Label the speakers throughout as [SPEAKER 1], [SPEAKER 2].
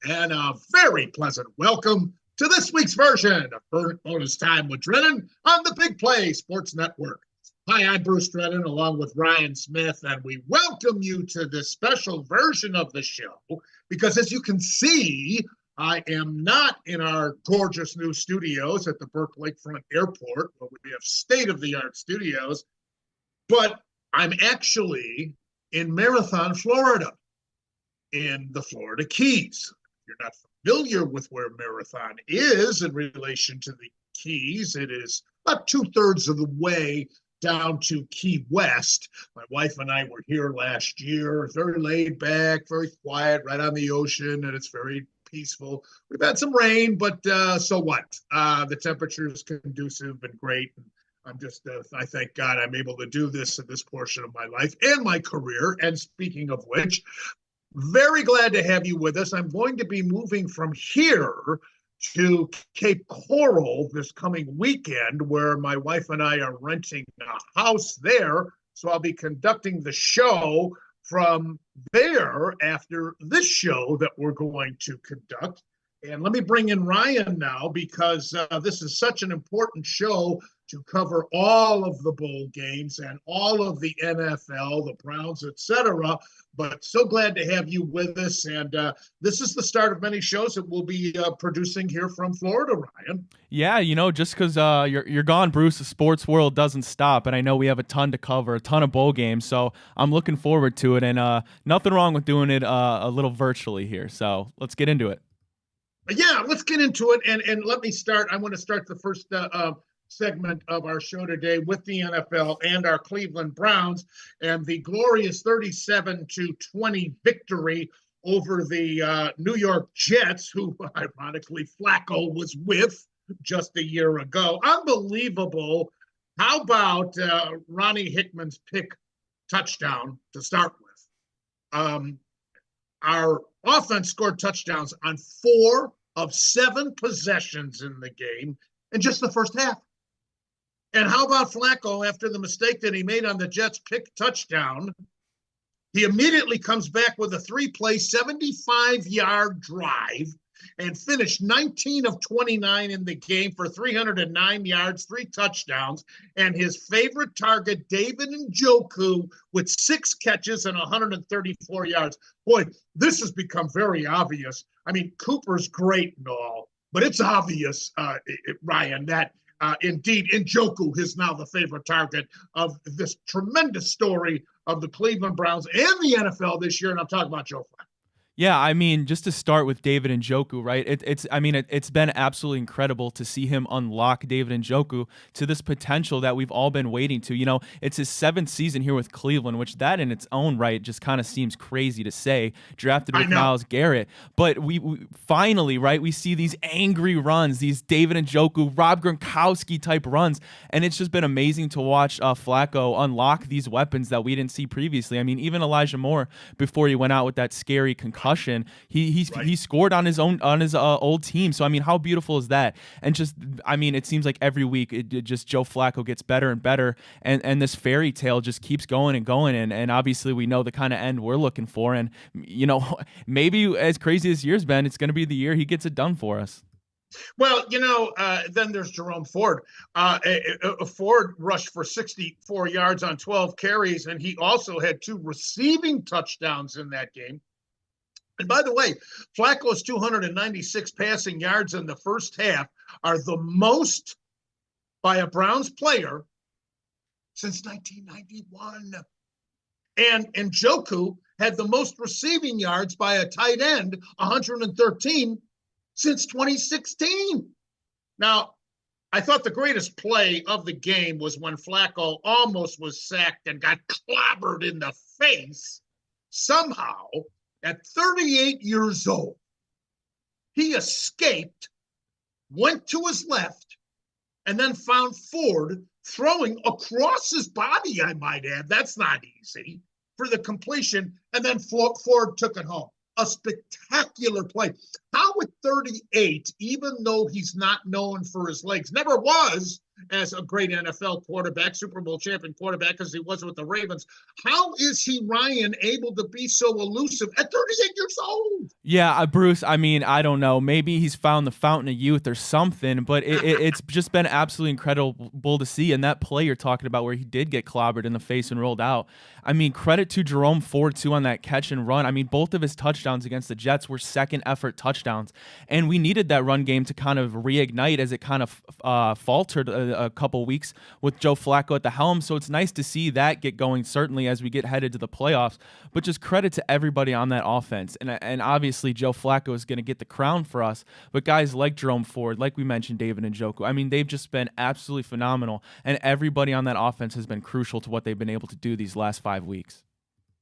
[SPEAKER 1] and a very pleasant welcome to this week's version of Bonus Time with Drennan on the Big Play Sports Network. Hi, I'm Bruce Drennan along with Ryan Smith, and we welcome you to this special version of the show because, as you can see, I am not in our gorgeous new studios at the Burke Lakefront Airport, where we have state-of-the-art studios, but I'm actually in Marathon, Florida, in the Florida Keys. If you're not familiar with where Marathon is in relation to the Keys, it is about 2/3 of the way down to Key West. My wife and I were here last year. It's very laid back, very quiet, right on the ocean, and it's very peaceful. We've had some rain, but so what? The temperature is conducive and great. I'm just, I thank God I'm able to do this in this portion of my life and my career. And speaking of which, very glad to have you with us. I'm going to be moving from here to Cape Coral this coming weekend, where my wife and I are renting a house there. So I'll be conducting the show from there after this show that we're going to conduct. And let me bring in Ryan now, because this is such an important show to cover all of the bowl games and all of the NFL, the Browns, etc. But so glad to have you with us. And this is the start of many shows that we'll be producing here from Florida, Ryan.
[SPEAKER 2] Yeah, just because you're gone, Bruce, the sports world doesn't stop, and I know we have a ton to cover, a ton of bowl games, so I'm looking forward to it. And nothing wrong with doing it a little virtually here. So let's get into it.
[SPEAKER 1] Yeah, let's get into it. And let me start. I want to start the first segment of our show today with the NFL and our Cleveland Browns and the glorious 37-20 victory over the New York Jets, who ironically Flacco was with just a year ago. Unbelievable. How about Ronnie Hickman's pick touchdown to start with? Our offense scored touchdowns on 4 of 7 possessions in the game in just the first half. And how about Flacco, after the mistake that he made on the Jets pick touchdown? He immediately comes back with a 3-play, 75-yard drive and finished 19 of 29 in the game for 309 yards, 3 touchdowns, and his favorite target, David Njoku, with 6 catches and 134 yards. Boy, this has become very obvious. I mean, Cooper's great and all, but it's obvious, Ryan, that indeed Njoku is now the favorite target of this tremendous story of the Cleveland Browns and the NFL this year, and I'm talking about Joe Flacco.
[SPEAKER 2] Yeah, I mean, just to start with David Njoku, right? It's been absolutely incredible to see him unlock David Njoku to this potential that we've all been waiting to. It's his 7th season here with Cleveland, which that in its own right just kind of seems crazy to say, drafted with Myles Garrett. But we finally, right, we see these angry runs, these David Njoku, Rob Gronkowski type runs, and it's just been amazing to watch Flacco unlock these weapons that we didn't see previously. I mean, even Elijah Moore, before he went out with that scary concussion, he scored on his old team. So I mean, how beautiful is that? And just, I mean, it seems like every week it just Joe Flacco gets better and better, and this fairy tale just keeps going and going. And obviously we know the kind of end we're looking for. And maybe as crazy as year's been, it's going to be the year he gets it done for us.
[SPEAKER 1] Well, then there's Jerome Ford. Ford rushed for 64 yards on 12 carries, and he also had 2 receiving touchdowns in that game. And by the way, Flacco's 296 passing yards in the first half are the most by a Browns player since 1991. And Njoku had the most receiving yards by a tight end, 113, since 2016. Now, I thought the greatest play of the game was when Flacco almost was sacked and got clobbered in the face somehow. At 38 years old, he escaped, went to his left, and then found Ford throwing across his body, I might add. That's not easy, for the completion, and then Ford took it home. A spectacular play. How at 38, even though he's not known for his legs, never was, as a great NFL quarterback, Super Bowl champion quarterback, as he was with the Ravens. How is he, Ryan, able to be so elusive at 38 years old?
[SPEAKER 2] Yeah, Bruce, I mean, I don't know. Maybe he's found the fountain of youth or something, but it's just been absolutely incredible to see. And that play you're talking about where he did get clobbered in the face and rolled out, I mean, credit to Jerome Ford, too, on that catch and run. I mean, both of his touchdowns against the Jets were second effort touchdowns. And we needed that run game to kind of reignite as it kind of faltered a couple weeks with Joe Flacco at the helm. So it's nice to see that get going, certainly, as we get headed to the playoffs. But just credit to everybody on that offense. And obviously, Joe Flacco is going to get the crown for us. But guys like Jerome Ford, like we mentioned, David Njoku, I mean, they've just been absolutely phenomenal. And everybody on that offense has been crucial to what they've been able to do these last 5 weeks.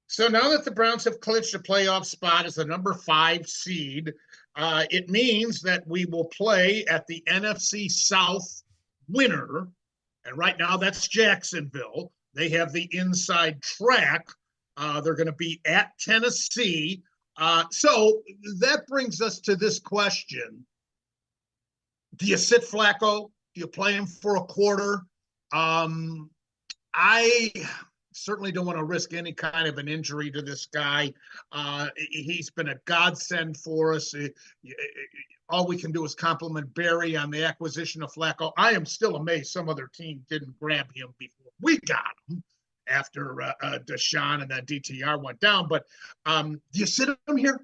[SPEAKER 1] So now that the Browns have clinched a playoff spot as the number 5 seed, it means that we will play at the NFC South winner. And right now that's Jacksonville. They have the inside track. They're going to be at Tennessee. So that brings us to this question. Do you sit Flacco? Do you play him for a quarter? I certainly don't want to risk any kind of an injury to this guy. He's been a godsend for us. All we can do is compliment Barry on the acquisition of Flacco. I am still amazed some other team didn't grab him before we got him after Deshaun and that DTR went down. But do you sit him here?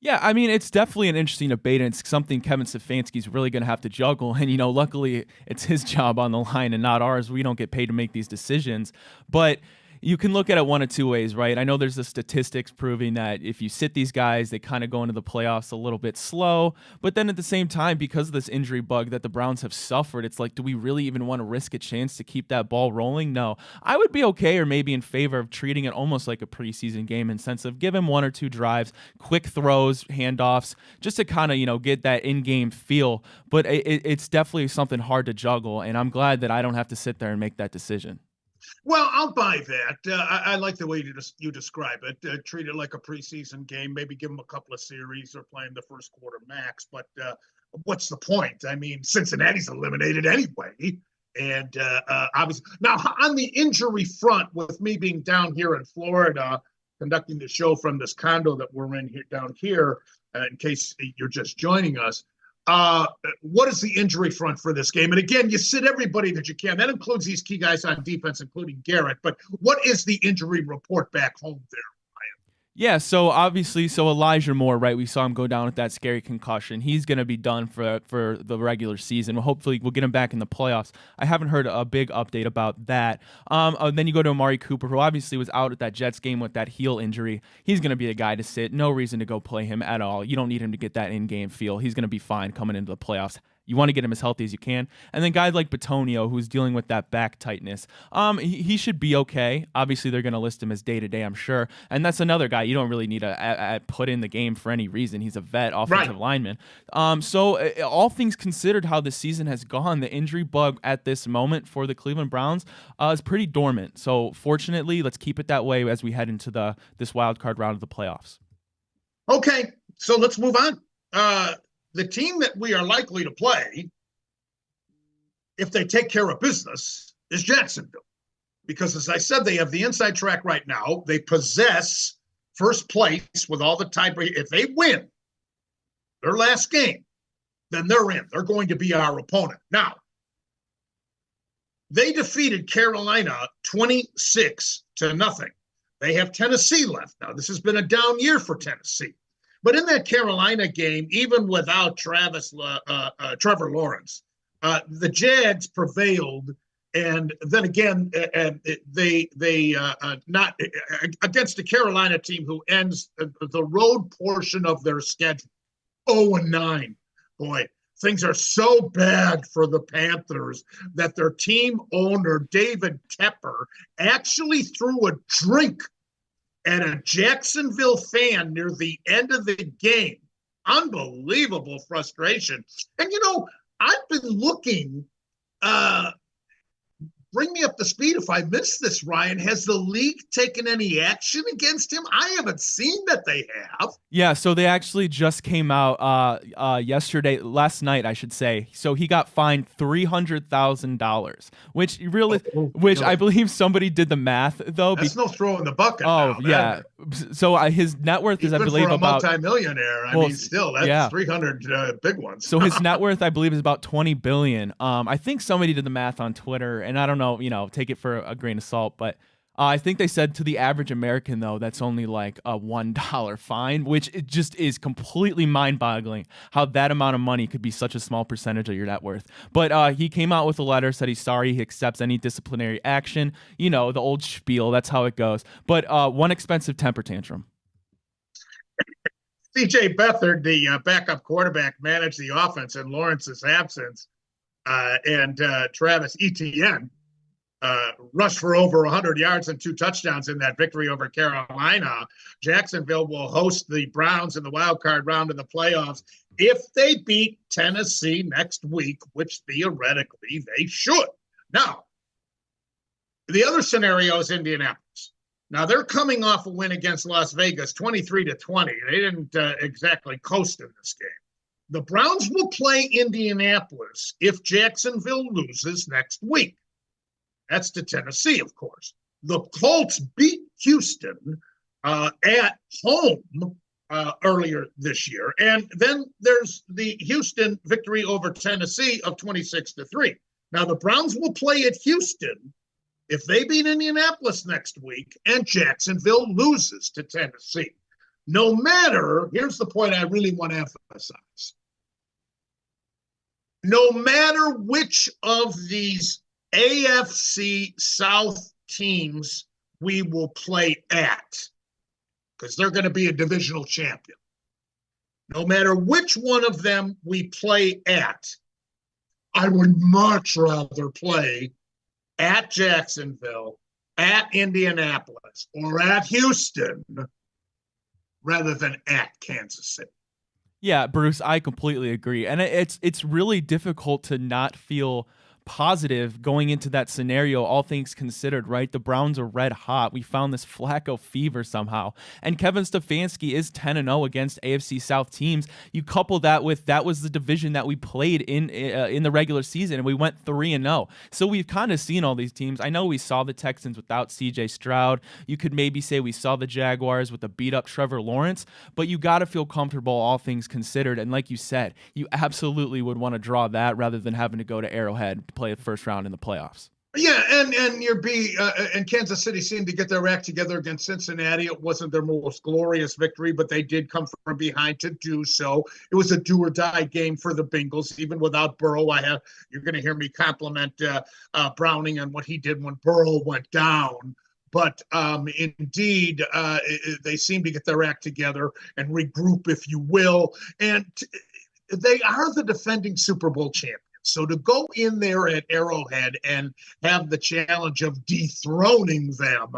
[SPEAKER 2] Yeah, I mean, it's definitely an interesting debate, and it's something Kevin Stefanski's really going to have to juggle. And, luckily it's his job on the line and not ours. We don't get paid to make these decisions. But you can look at it one of two ways, right? I know there's the statistics proving that if you sit these guys, they kind of go into the playoffs a little bit slow. But then at the same time, because of this injury bug that the Browns have suffered, it's like, do we really even want to risk a chance to keep that ball rolling? No. I would be okay or maybe in favor of treating it almost like a preseason game in sense of give him 1 or 2 drives, quick throws, handoffs, just to kind of, get that in-game feel. But it's definitely something hard to juggle, and I'm glad that I don't have to sit there and make that decision.
[SPEAKER 1] Well, I'll buy that. I like the way you describe it. Treat it like a preseason game. Maybe give them a couple of series or play in the first quarter max. But what's the point? I mean, Cincinnati's eliminated anyway. And obviously, now on the injury front, with me being down here in Florida, conducting the show from this condo that we're in here down here, in case you're just joining us. What is the injury front for this game? And again, you sit everybody that you can. That includes these key guys on defense, including Garrett. But what is the injury report back home there?
[SPEAKER 2] Yeah, so obviously, Elijah Moore, right? We saw him go down with that scary concussion. He's going to be done for the regular season. Hopefully, we'll get him back in the playoffs. I haven't heard a big update about that. Then you go to Amari Cooper, who obviously was out at that Jets game with that heel injury. He's going to be a guy to sit. No reason to go play him at all. You don't need him to get that in-game feel. He's going to be fine coming into the playoffs. You want to get him as healthy as you can. And then guys like Bitonio, who's dealing with that back tightness, he should be okay. Obviously, they're going to list him as day-to-day, I'm sure. And that's another guy you don't really need to put in the game for any reason. He's a vet offensive lineman. All things considered, how the season has gone, the injury bug at this moment for the Cleveland Browns is pretty dormant. So fortunately, let's keep it that way as we head into this wild card round of the playoffs.
[SPEAKER 1] Okay, so let's move on. The team that we are likely to play, if they take care of business, is Jacksonville. Because as I said, they have the inside track right now. They possess first place with all the tiebreakers. If they win their last game, then they're in. They're going to be our opponent. Now, they defeated Carolina 26-0. They have Tennessee left. Now, this has been a down year for Tennessee. But in that Carolina game, even without Trevor Lawrence, the Jags prevailed, and then again, they not against the Carolina team who ends the road portion of their schedule 0-9. Boy, things are so bad for the Panthers that their team owner David Tepper actually threw a drink and a Jacksonville fan near the end of the game. Unbelievable frustration. And, I've been looking bring me up to speed if I missed this, Ryan. Has the league taken any action against him? I haven't seen that they have.
[SPEAKER 2] Yeah, so they actually just came out last night, I should say. So he got fined $300,000, which I believe somebody did the math though.
[SPEAKER 1] That's no throw in the bucket.
[SPEAKER 2] Oh
[SPEAKER 1] now,
[SPEAKER 2] yeah. So his net worth is, I believe,
[SPEAKER 1] for a
[SPEAKER 2] about
[SPEAKER 1] multimillionaire. I mean, still that's 300 big ones.
[SPEAKER 2] So his net worth, I believe, is about 20 billion. I think somebody did the math on Twitter, and I don't know, take it for a grain of salt, but I think they said to the average American, though, that's only like a $1 fine, which it just is completely mind-boggling how that amount of money could be such a small percentage of your net worth. But he came out with a letter, said he's sorry, he accepts any disciplinary action. The old spiel, that's how it goes. But one expensive temper tantrum.
[SPEAKER 1] C.J. Beathard, the backup quarterback, managed the offense in Lawrence's absence, and Travis Etienne rushed for over 100 yards and 2 touchdowns in that victory over Carolina. Jacksonville will host the Browns in the wild card round of the playoffs if they beat Tennessee next week, which theoretically they should. Now, the other scenario is Indianapolis. Now, they're coming off a win against Las Vegas, 23-20. They didn't exactly coast in this game. The Browns will play Indianapolis if Jacksonville loses next week. That's to Tennessee, of course. The Colts beat Houston at home earlier this year. And then there's the Houston victory over Tennessee of 26-3. Now, the Browns will play at Houston if they beat Indianapolis next week and Jacksonville loses to Tennessee. No matter, here's the point I really want to emphasize. No matter which of these AFC South teams we will play at, because they're going to be a divisional champion. No matter which one of them we play at, I would much rather play at Jacksonville, at Indianapolis, or at Houston rather than at Kansas City.
[SPEAKER 2] Yeah, Bruce, I completely agree. And it's really difficult to not feel positive going into that scenario, all things considered, right? The Browns are red hot. We found this Flacco fever somehow. And Kevin Stefanski is 10-0 against AFC South teams. You couple that with that was the division that we played in the regular season, and we went 3-0. So we've kind of seen all these teams. I know we saw the Texans without CJ Stroud. You could maybe say we saw the Jaguars with a beat-up Trevor Lawrence, but you got to feel comfortable, all things considered. And like you said, you absolutely would want to draw that rather than having to go to Arrowhead play a first round in the playoffs.
[SPEAKER 1] Yeah, and and Kansas City seemed to get their act together against Cincinnati. It wasn't their most glorious victory, but they did come from behind to do so. It was a do or die game for the Bengals, even without Burrow. You're going to hear me compliment Browning on what he did when Burrow went down. But indeed, they seem to get their act together and regroup, if you will. And they are the defending Super Bowl champions. So to go in there at Arrowhead and have the challenge of dethroning them,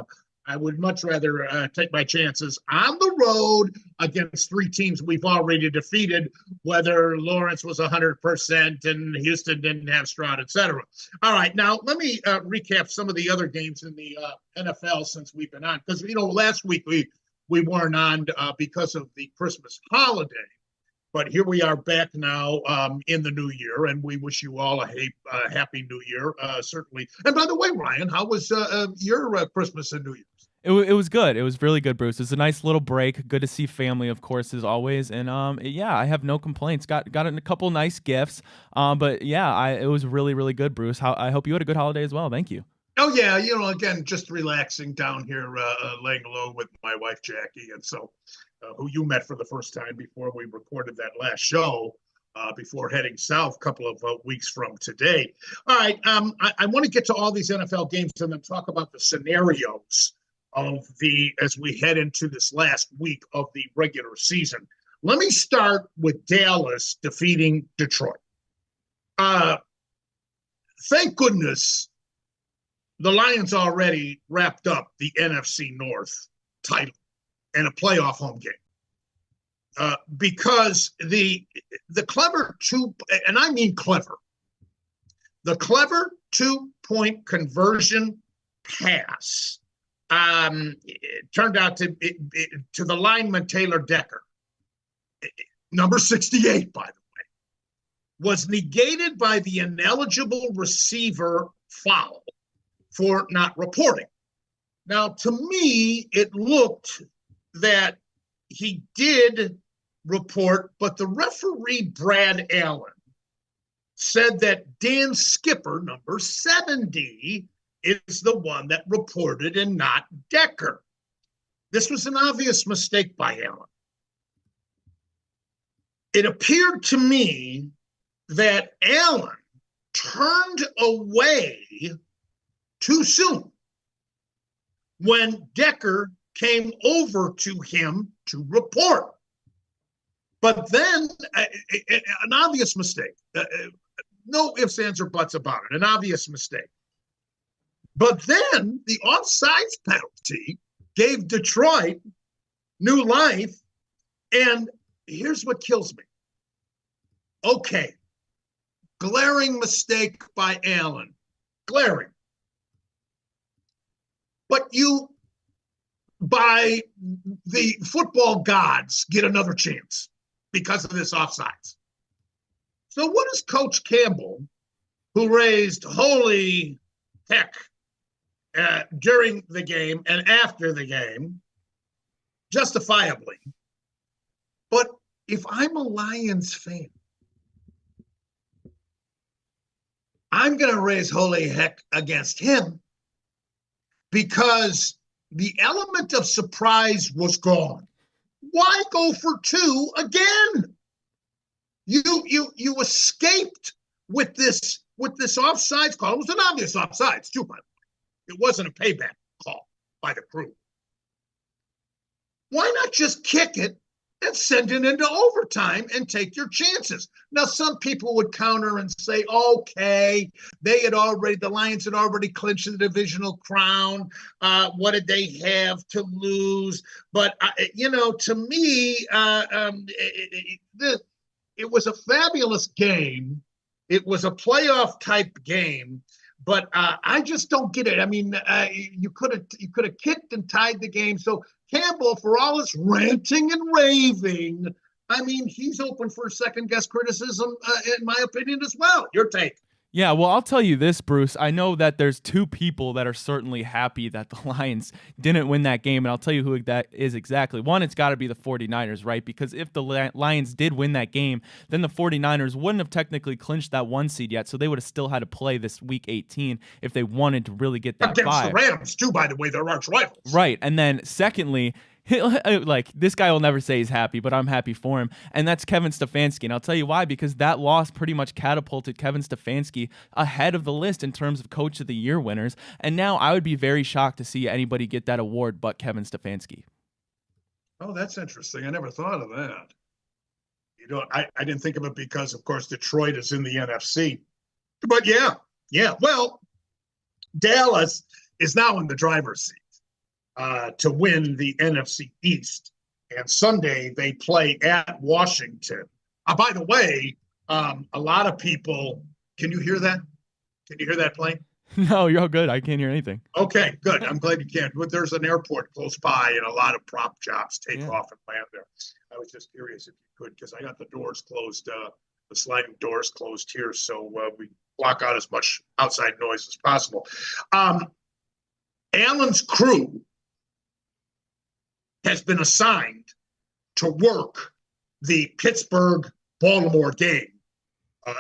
[SPEAKER 1] I would much rather take my chances on the road against 3 teams we've already defeated, whether Lawrence was 100% and Houston didn't have Stroud, etc. All right, now let me recap some of the other games in the NFL since we've been on. Because, last week we weren't on because of the Christmas holiday. But here we are back now in the new year, and we wish you all a happy new year, certainly. And by the way, Ryan, how was your Christmas and New Year's?
[SPEAKER 2] It was good. It was really good, Bruce. It's a nice little break. Good to see family, of course, as always. And yeah, I have no complaints. Got a couple nice gifts. But yeah, it was really, really good, Bruce. I hope you had a good holiday as well. Thank you.
[SPEAKER 1] Oh yeah, again, just relaxing down here, laying low with my wife Jackie, and so. Who you met for the first time before we recorded that last show, before heading south a couple of weeks from today. All right, I want to get to all these NFL games and then talk about the scenarios as we head into this last week of the regular season. Let me start with Dallas defeating Detroit. Thank goodness the Lions already wrapped up the NFC North title and a playoff home game. Because the clever and I mean clever, The clever 2-point conversion pass it turned out to the lineman Taylor Decker, number 68, by the way, was negated by the ineligible receiver foul for not reporting. Now, to me, it looked that he did report, but the referee, Brad Allen, said that Dan Skipper, number 70, is the one that reported and not Decker. This was an obvious mistake by Allen. It appeared to me that Allen turned away too soon when Decker came over to him to report. But then, an obvious mistake. No ifs, ands, or buts about it. An obvious mistake. But then the offsides penalty gave Detroit new life. And here's what kills me. Okay, glaring mistake by Allen. Glaring. But you, by the football gods, get another chance because of this offsides. So what does Coach Campbell, who raised holy heck during the game and after the game, justifiably, but if I'm a Lions fan, I'm going to raise holy heck against him because the element of surprise was gone. Why go for two again? You escaped with this offsides call. It was an obvious offsides too, by the way. It wasn't a payback call by the crew. Why not just kick it and send it into overtime and take your chances? Now, some people would counter and say, okay, the Lions had already clinched the divisional crown. What did they have to lose? But, to me, it was a fabulous game. It was a playoff type game. But I just don't get it. I mean, you could have kicked and tied the game. So Campbell, for all his ranting and raving, I mean, he's open for second guess criticism, in my opinion, as well. Your take.
[SPEAKER 2] Yeah, well, I'll tell you this, Bruce. I know that there's two people that are certainly happy that the Lions didn't win that game, and I'll tell you who that is exactly. One, it's got to be the 49ers, right? Because if the Lions did win that game, then the 49ers wouldn't have technically clinched that 1 seed yet, so they would have still had to play this Week 18 if they wanted to really get that
[SPEAKER 1] against
[SPEAKER 2] bye.
[SPEAKER 1] The Rams, too, by the way, they're arch rivals.
[SPEAKER 2] Right, and then secondly, like, this guy will never say he's happy, but I'm happy for him, and that's Kevin Stefanski. And I'll tell you why, because that loss pretty much catapulted Kevin Stefanski ahead of the list in terms of Coach of the Year winners, and now I would be very shocked to see anybody get that award but Kevin Stefanski.
[SPEAKER 1] Oh, that's interesting. I never thought of that. I didn't think of it because, of course, Detroit is in the NFC. But yeah. Well, Dallas is now in the driver's seat to win the NFC East. And Sunday they play at Washington. By the way, a lot of people, can you hear that? Can you hear that plane?
[SPEAKER 2] No, you're all good. I can't hear anything.
[SPEAKER 1] Okay, good. I'm glad you can. But there's an airport close by and a lot of prop jobs take off and land there. I was just curious if you could, because I got the doors closed, the sliding doors closed here, so we block out as much outside noise as possible. Allen's crew has been assigned to work the Pittsburgh-Baltimore game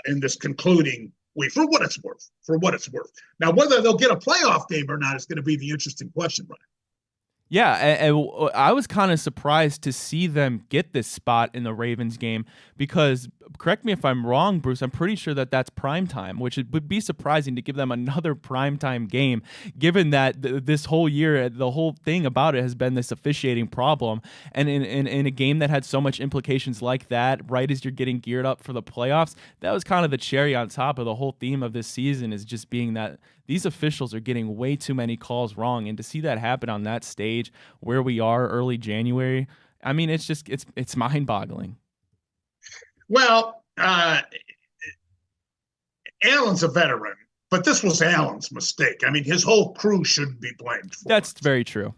[SPEAKER 1] in this concluding week, for what it's worth. Now, whether they'll get a playoff game or not is going to be the interesting question, Brian.
[SPEAKER 2] Yeah, and I was kind of surprised to see them get this spot in the Ravens game because, correct me if I'm wrong, Bruce, I'm pretty sure that that's primetime, which it would be surprising to give them another primetime game, given that this whole year, the whole thing about it has been this officiating problem. And in a game that had so much implications like that, right as you're getting geared up for the playoffs, that was kind of the cherry on top of the whole theme of this season, is just being that these officials are getting way too many calls wrong. And to see that happen on that stage where we are early January, I mean, it's mind-boggling.
[SPEAKER 1] Well, Allen's a veteran, but this was Allen's mistake. I mean, his whole crew shouldn't be blamed for
[SPEAKER 2] That's
[SPEAKER 1] it.
[SPEAKER 2] very true.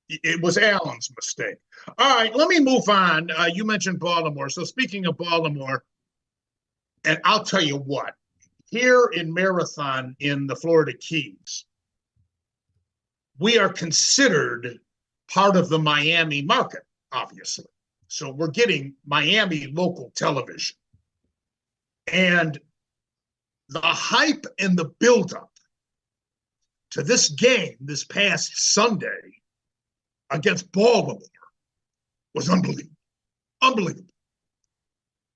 [SPEAKER 1] It was Allen's mistake. All right, let me move on. You mentioned Baltimore. So speaking of Baltimore, and I'll tell you what, here in Marathon in the Florida Keys, we are considered part of the Miami market, obviously. So we're getting Miami local television. And the hype and the buildup to this game this past Sunday against Baltimore was unbelievable. Unbelievable.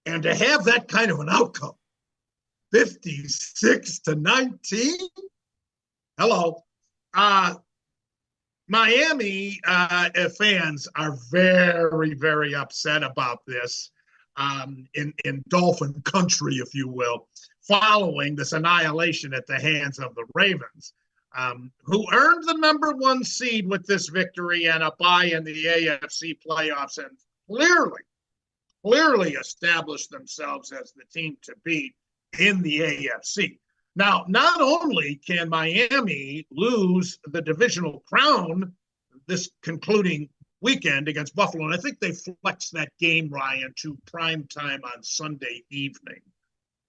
[SPEAKER 1] And to have that kind of an outcome, 56-19, hello. Miami fans are very, very upset about this in Dolphin country, if you will, following this annihilation at the hands of the Ravens, who earned the number 1 seed with this victory and a bye in the AFC playoffs and clearly established themselves as the team to beat in the AFC. Now, not only can Miami lose the divisional crown this concluding weekend against Buffalo, and I think they flexed that game, Ryan, to prime time on Sunday evening,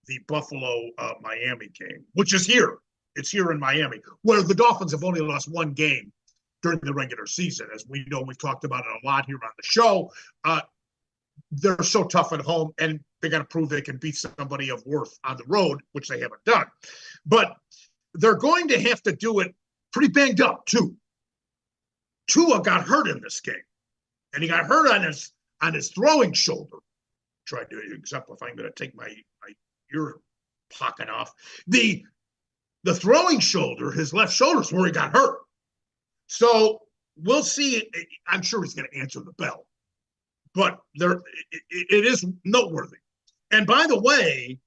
[SPEAKER 1] the Buffalo-Miami game, which is here. It's here in Miami, where the Dolphins have only lost 1 game during the regular season. As we know, we've talked about it a lot here on the show. They're so tough at home, and they got to prove they can beat somebody of worth on the road, which they haven't done. But they're going to have to do it pretty banged up, too. Tua got hurt in this game, and he got hurt on his throwing shoulder. Tried to exemplify. I'm going to take my ear pocket off. The throwing shoulder, his left shoulder, is where he got hurt. So we'll see. I'm sure he's going to answer the bell. But it is noteworthy. And by the way,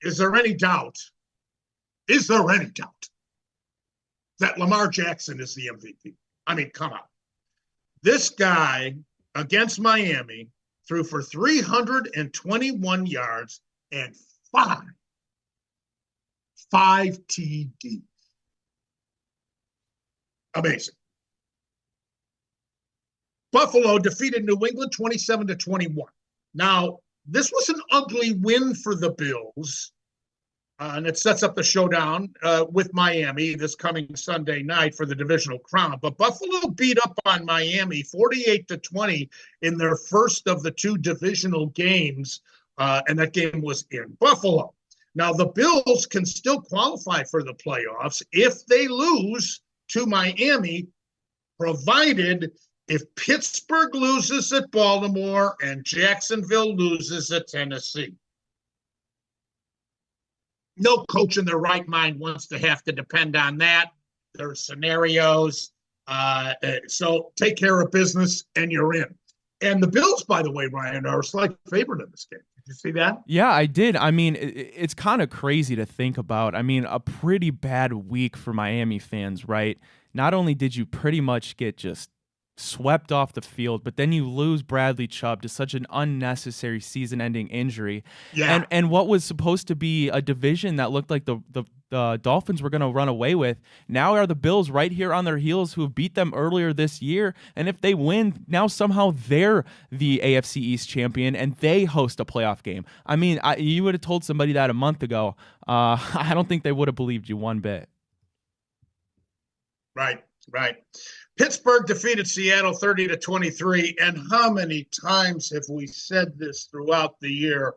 [SPEAKER 1] is there any doubt that Lamar Jackson is the MVP? I mean, come on. This guy against Miami threw for 321 yards and five TDs. Amazing. Buffalo defeated New England 27-21. Now, this was an ugly win for the Bills, and it sets up the showdown with Miami this coming Sunday night for the divisional crown. But Buffalo beat up on Miami 48-20 in their first of the 2 divisional games, and that game was in Buffalo. Now, the Bills can still qualify for the playoffs if they lose to Miami, provided if Pittsburgh loses at Baltimore and Jacksonville loses at Tennessee. No coach in their right mind wants to have to depend on that. There are scenarios. So take care of business and you're in. And the Bills, by the way, Ryan, are a slight favorite in this game. Did you see that?
[SPEAKER 2] Yeah, I did. I mean, it's kind of crazy to think about. I mean, a pretty bad week for Miami fans, right? Not only did you pretty much get just swept off the field, but then you lose Bradley Chubb to such an unnecessary season-ending injury.
[SPEAKER 1] Yeah.
[SPEAKER 2] And what was supposed to be a division that looked like the Dolphins were going to run away with, now are the Bills right here on their heels, who have beat them earlier this year. And if they win, now somehow they're the AFC East champion and they host a playoff game. I mean, you would have told somebody that a month ago. I don't think they would have believed you one bit.
[SPEAKER 1] Right. Pittsburgh defeated Seattle 30-23. And how many times have we said this throughout the year?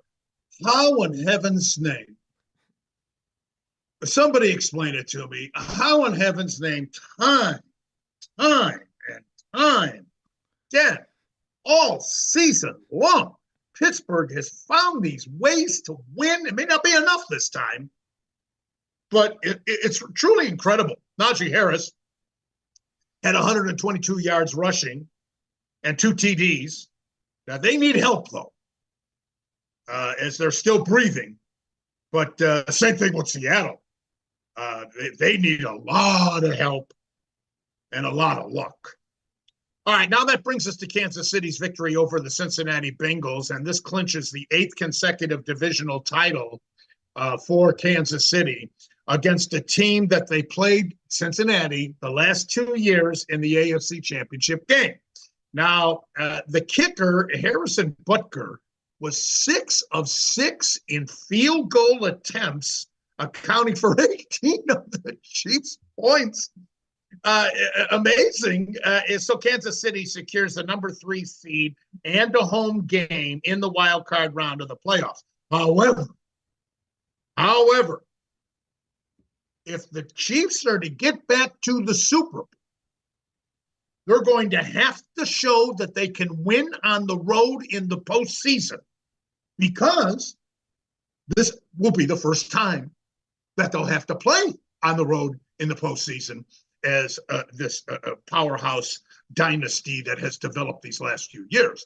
[SPEAKER 1] How in heaven's name? Somebody explain it to me. How in heaven's name, time and time again, all season long, Pittsburgh has found these ways to win. It may not be enough this time, but it's truly incredible. Najee Harris had 122 yards rushing and 2 TDs. Now, they need help, though, as they're still breathing. But same thing with Seattle. They need a lot of help and a lot of luck. All right, now that brings us to Kansas City's victory over the Cincinnati Bengals, and this clinches the 8th consecutive divisional title for Kansas City against a team that they played, Cincinnati, the last 2 years in the AFC Championship game. Now, the kicker, Harrison Butker, was 6 of 6 in field goal attempts, accounting for 18 of the Chiefs' points. Amazing. So Kansas City secures the number 3 seed and a home game in the wild card round of the playoffs. However, if the Chiefs are to get back to the Super Bowl, they're going to have to show that they can win on the road in the postseason, because this will be the first time that they'll have to play on the road in the postseason as this powerhouse dynasty that has developed these last few years.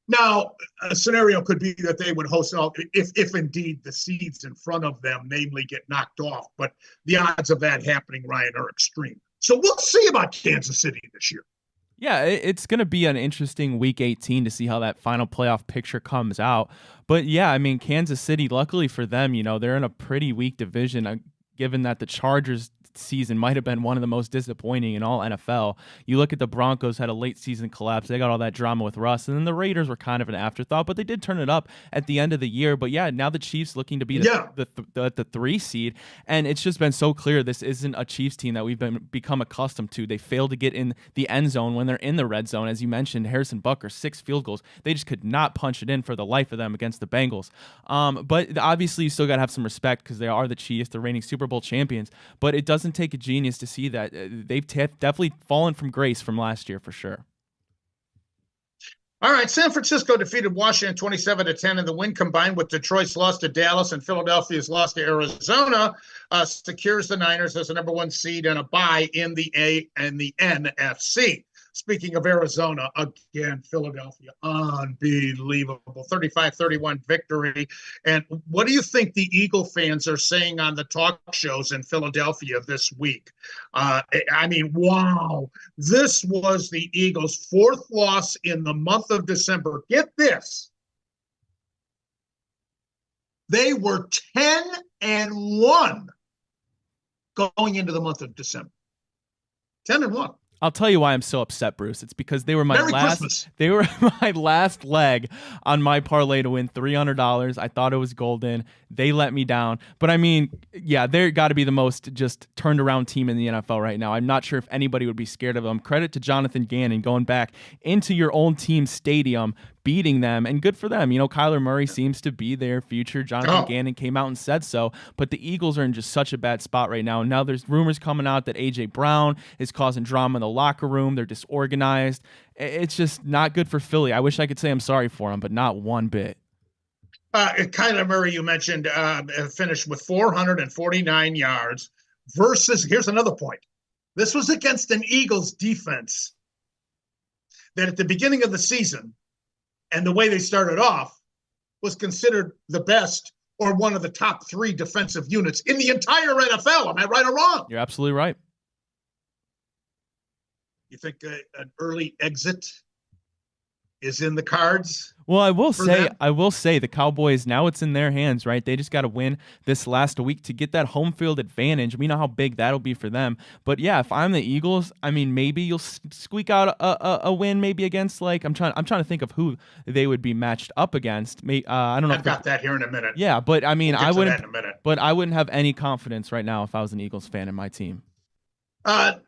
[SPEAKER 1] Now, a scenario could be that they would host all, if indeed the seeds in front of them, namely, get knocked off. But the odds of that happening, Ryan, are extreme. So we'll see about Kansas City this year.
[SPEAKER 2] Yeah, it's going to be an interesting Week 18 to see how that final playoff picture comes out. But yeah, I mean, Kansas City, luckily for them, they're in a pretty weak division, given that the Chargers season might have been one of the most disappointing in all NFL. You look at the Broncos, had a late season collapse. They got all that drama with Russ, and then the Raiders were kind of an afterthought, but they did turn it up at the end of the year. But yeah, now the Chiefs looking to be the 3 seed, and it's just been so clear this isn't a Chiefs team that we've become accustomed to. They fail to get in the end zone when they're in the red zone. As you mentioned, Harrison Butker, 6 field goals. They just could not punch it in for the life of them against the Bengals. But obviously you still got to have some respect because they are the Chiefs, the reigning Super Bowl champions, but it doesn't take a genius to see that they've definitely fallen from grace from last year for sure.
[SPEAKER 1] All right, San Francisco defeated Washington 27-10 in the win, combined with Detroit's loss to Dallas and Philadelphia's loss to Arizona, secures the Niners as the number 1 seed and a bye in the A and the NFC. Speaking of Arizona, again, Philadelphia, unbelievable 35-31 victory. And what do you think the Eagle fans are saying on the talk shows in Philadelphia this week? I mean, wow. This was the Eagles' 4th loss in the month of December. Get this. They were 10-1 going into the month of December. 10-1.
[SPEAKER 2] I'll tell you why I'm so upset, Bruce. It's because they were my last leg on my parlay to win $300. I thought it was golden. They let me down. But I mean, yeah, they're got to be the most just turned around team in the NFL right now. I'm not sure if anybody would be scared of them. Credit to Jonathan Gannon going back into your own team's stadium, beating them, and good for them. Kyler Murray seems to be their future. Jonathan Gannon came out and said so, but the Eagles are in just such a bad spot right now. And now there's rumors coming out that A.J. Brown is causing drama in the locker room. They're disorganized. It's just not good for Philly. I wish I could say I'm sorry for them, but not one bit.
[SPEAKER 1] Kyler Murray, you mentioned, finished with 449 yards versus, here's another point. This was against an Eagles defense that at the beginning of the season, and the way they started off, was considered the best or one of the top 3 defensive units in the entire NFL. Am I right or wrong?
[SPEAKER 2] You're absolutely right.
[SPEAKER 1] You think an early exit is in the cards?
[SPEAKER 2] Well, I will say the Cowboys, now it's in their hands, right? They just got to win this last week to get that home field advantage. We know how big that'll be for them. But yeah, if I'm the Eagles, I mean, maybe you'll squeak out a win, maybe against, like, I'm trying to think of who they would be matched up against. I don't know.
[SPEAKER 1] I've got that here in a minute.
[SPEAKER 2] Yeah, but I mean, I wouldn't have any confidence right now if I was an Eagles fan in my team.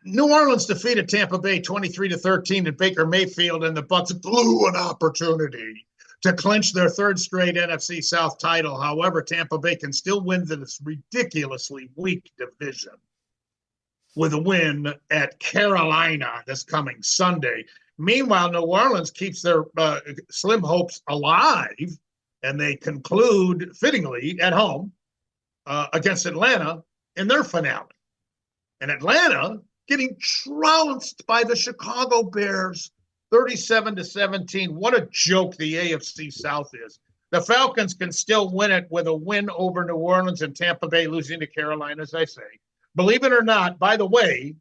[SPEAKER 1] New Orleans defeated Tampa Bay 23-13 at Baker Mayfield, and the Bucs blew an opportunity to clinch their 3rd straight NFC South title. However, Tampa Bay can still win this ridiculously weak division with a win at Carolina this coming Sunday. Meanwhile, New Orleans keeps their slim hopes alive, and they conclude fittingly at home against Atlanta in their finale. And Atlanta getting trounced by the Chicago Bears, 37-17. What a joke the AFC South is. The Falcons can still win it with a win over New Orleans, and Tampa Bay losing to Carolina, as I say. Believe it or not, by the way,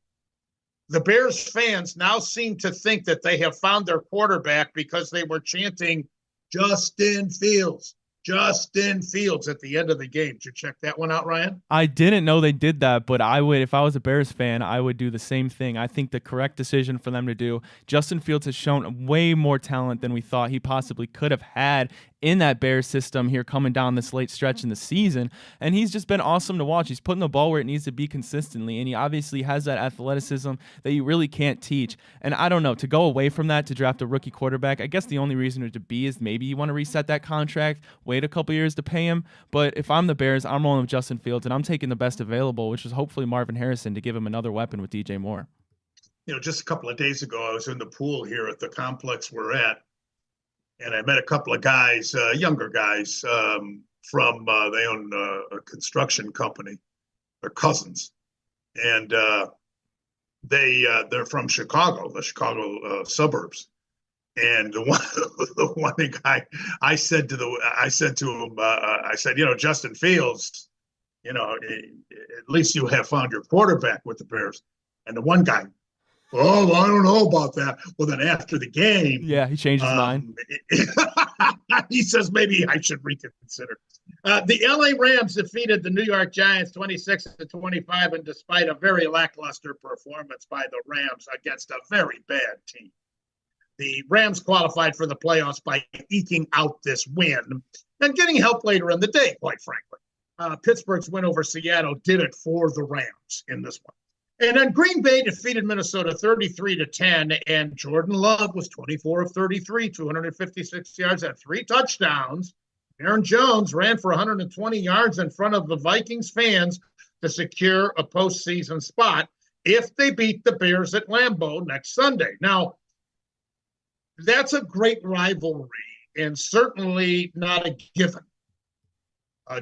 [SPEAKER 1] the Bears fans now seem to think that they have found their quarterback because they were chanting Justin Fields. Justin Fields at the end of the game. Did you check that one out, Ryan?
[SPEAKER 2] I didn't know they did that, but I would, if I was a Bears fan, I would do the same thing. I think the correct decision for them to do. Justin Fields has shown way more talent than we thought he possibly could have had in that Bears system here coming down this late stretch in the season. And he's just been awesome to watch. He's putting the ball where it needs to be consistently. And he obviously has that athleticism that you really can't teach. And I don't know, to go away from that to draft a rookie quarterback, I guess the only reason to be is maybe you want to reset that contract, wait a couple years to pay him. But if I'm the Bears, I'm rolling with Justin Fields, and I'm taking the best available, which is hopefully Marvin Harrison, to give him another weapon with DJ Moore.
[SPEAKER 1] Just a couple of days ago, I was in the pool here at the complex we're at, and I met a couple of guys, younger guys, from they own a construction company. They're cousins, and they're from Chicago, the Chicago suburbs. And the one guy, I said to him, Justin Fields, at least you have found your quarterback with the Bears. And the one guy, oh, I don't know about that. Well, then after the game,
[SPEAKER 2] yeah, he changed his mind.
[SPEAKER 1] He says maybe I should reconsider. The LA Rams defeated the New York Giants 26-25, and despite a very lackluster performance by the Rams against a very bad team, the Rams qualified for the playoffs by eking out this win and getting help later in the day, quite frankly. Pittsburgh's win over Seattle did it for the Rams in this one. And then Green Bay defeated Minnesota 33-10, and Jordan Love was 24 of 33, 256 yards and 3 touchdowns. Aaron Jones ran for 120 yards in front of the Vikings fans to secure a postseason spot if they beat the Bears at Lambeau next Sunday. Now, that's a great rivalry and certainly not a given.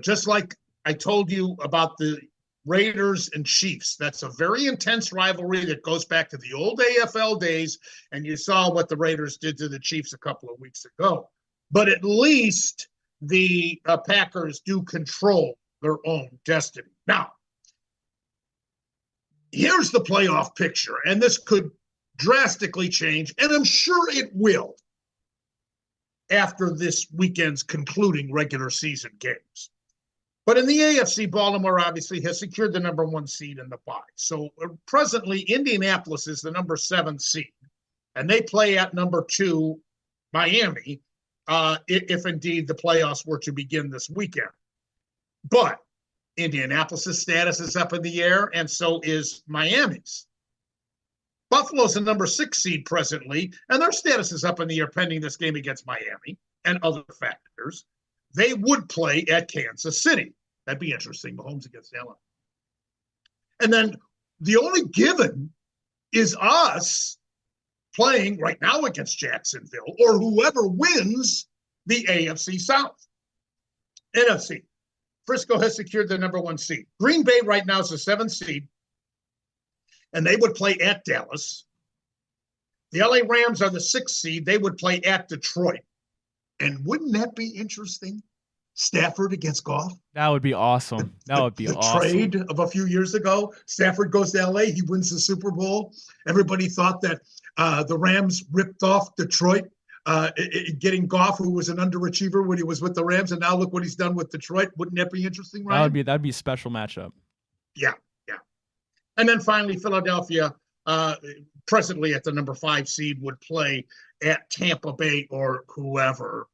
[SPEAKER 1] Just like I told you about the Raiders and Chiefs, that's a very intense rivalry that goes back to the old AFL days, and you saw what the Raiders did to the Chiefs a couple of weeks ago. But at least the Packers do control their own destiny. Now, here's the playoff picture, and this could drastically change, and I'm sure it will after this weekend's concluding regular season games. But in the AFC, Baltimore obviously has secured the number 1 seed in the bye. So presently, Indianapolis is the number 7 seed, and they play at number 2, Miami, if indeed the playoffs were to begin this weekend. But Indianapolis' status is up in the air, and so is Miami's. Buffalo's the number 6 seed presently, and their status is up in the air pending this game against Miami and other factors. They would play at Kansas City. That'd be interesting. Mahomes against Allen. And then the only given is us playing right now against Jacksonville or whoever wins the AFC South. NFC. Frisco has secured the number 1 seed. Green Bay right now is the 7th seed, and they would play at Dallas. The LA Rams are the 6th seed. They would play at Detroit. And wouldn't that be interesting? Stafford against Goff.
[SPEAKER 2] That would be awesome. That would be awesome.
[SPEAKER 1] The trade of a few years ago. Stafford goes to LA. He wins the Super Bowl. Everybody thought that the Rams ripped off Detroit, getting Goff, who was an underachiever when he was with the Rams, and now look what he's done with Detroit. Wouldn't that be interesting, Ryan?
[SPEAKER 2] That'd be a special matchup.
[SPEAKER 1] Yeah. And then finally, Philadelphia, presently at the number 5 seed, would play at Tampa Bay or whoever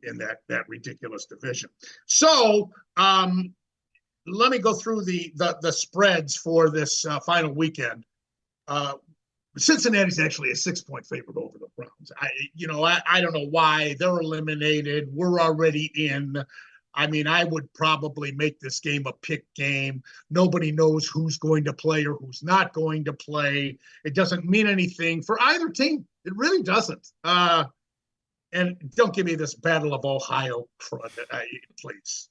[SPEAKER 1] in that ridiculous division. So let me go through the spreads for this final weekend. Cincinnati's actually a 6-point favorite over the Browns. I don't know why they're eliminated. We're already in. I mean, I would probably make this game a pick game. Nobody knows who's going to play or who's not going to play. It doesn't mean anything for either team. It really doesn't. And don't give me this Battle of Ohio crud, please.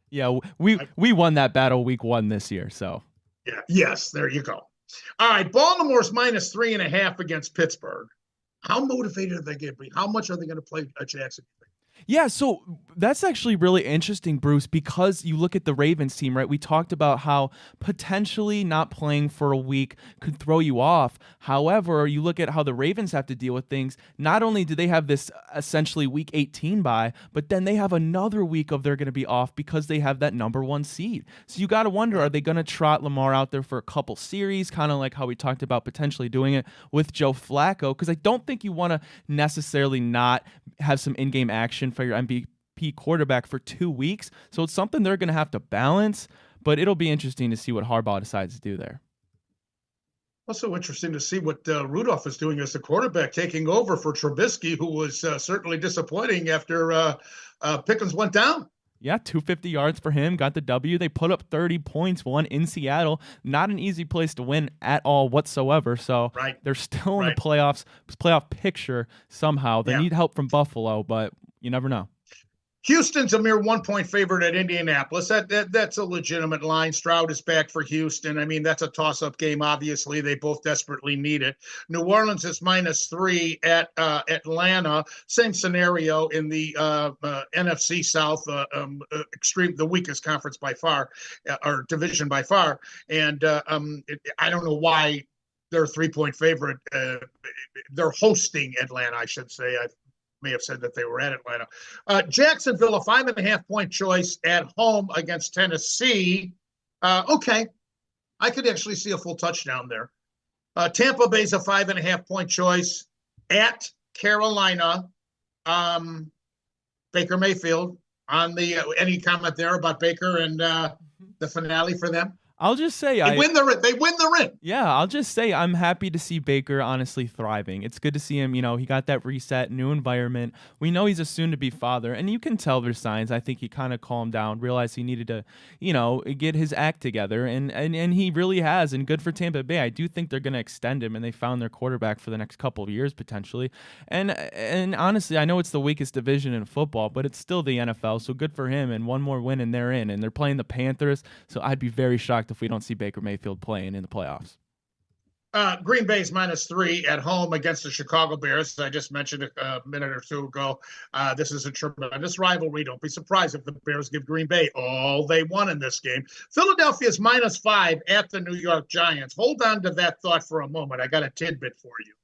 [SPEAKER 2] Yeah, we won that battle week 1 this year, so.
[SPEAKER 1] Yeah. Yes, there you go. All right, Baltimore's minus 3.5 against Pittsburgh. How motivated are they going to be? How much are they going to play Jackson?
[SPEAKER 2] Yeah, so That's actually really interesting, Bruce, because you look at the Ravens team, right? We talked about how potentially not playing for a week could throw you off. However, you look at how the Ravens have to deal with things. Not only do they have this essentially week 18 bye, but then they have another week of they're going to be off because they have that number one seed. So you got to wonder, are they going to trot Lamar out there for a couple series, kind of like how we talked about potentially doing it with Joe Flacco? Because I don't think you want to necessarily not have some in-game action for your MVP quarterback for 2 weeks. So it's something they're going to have to balance, but it'll be interesting to see what Harbaugh decides to do there.
[SPEAKER 1] Also interesting to see what Rudolph is doing as the quarterback, taking over for Trubisky, who was certainly disappointing after Pickens went down.
[SPEAKER 2] Yeah, 250 yards for him, got the W. They put up 30 points, won in Seattle. Not an easy place to win at all whatsoever. So they're still in the playoff picture somehow. They need help from Buffalo, but you never know.
[SPEAKER 1] Houston's a mere 1-point favorite at Indianapolis. That's a legitimate line. Stroud is back for Houston. I mean, that's a toss-up game, obviously. They both desperately need it. New Orleans is -3 at Atlanta. Same scenario in the NFC South, the weakest conference by far, or division by far. And I don't know why they're a 3-point favorite. They're hosting Atlanta, I should say. I may have said that they were at Atlanta. Jacksonville, a 5.5-point choice at home against Tennessee. Okay, I could actually see a full touchdown there. Tampa Bay's a 5.5-point choice at Carolina. Baker Mayfield on the any comment there about Baker and the finale for them?
[SPEAKER 2] I'll just say
[SPEAKER 1] they win the ring.
[SPEAKER 2] Yeah, I'll just say I'm happy to see Baker honestly thriving. It's good to see him, he got that reset, new environment. We know he's a soon-to-be father, and you can tell there's signs. I think he kind of calmed down, realized he needed to, get his act together, and he really has, and good for Tampa Bay. I do think they're going to extend him, and they found their quarterback for the next couple of years potentially. And honestly, I know it's the weakest division in football, but it's still the NFL, so good for him, and one more win and they're in, and they're playing the Panthers, so I'd be very shocked if we don't see Baker Mayfield playing in the playoffs.
[SPEAKER 1] Green Bay's -3 at home against the Chicago Bears. As I just mentioned a minute or two ago, this is a tremendous rivalry. Don't be surprised if the Bears give Green Bay all they want in this game. Philadelphia's -5 at the New York Giants. Hold on to that thought for a moment. I got a tidbit for you.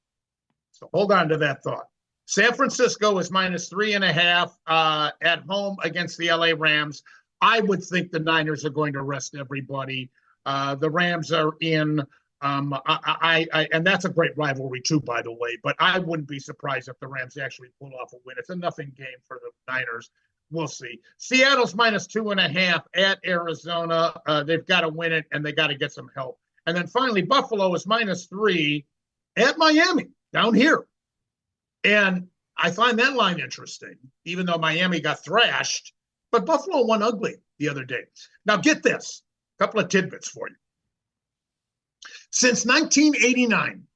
[SPEAKER 1] So hold on to that thought. San Francisco is -3.5 at home against the LA Rams. I would think the Niners are going to rest everybody. The Rams are in, and that's a great rivalry too, by the way, but I wouldn't be surprised if the Rams actually pull off a win. It's a nothing game for the Niners. We'll see. Seattle's -2.5 at Arizona. They've got to win it, and they got to get some help. And then finally, Buffalo is -3 at Miami, down here. And I find that line interesting, even though Miami got thrashed, but Buffalo won ugly the other day. Now get this. Couple of tidbits for you. Since 1989,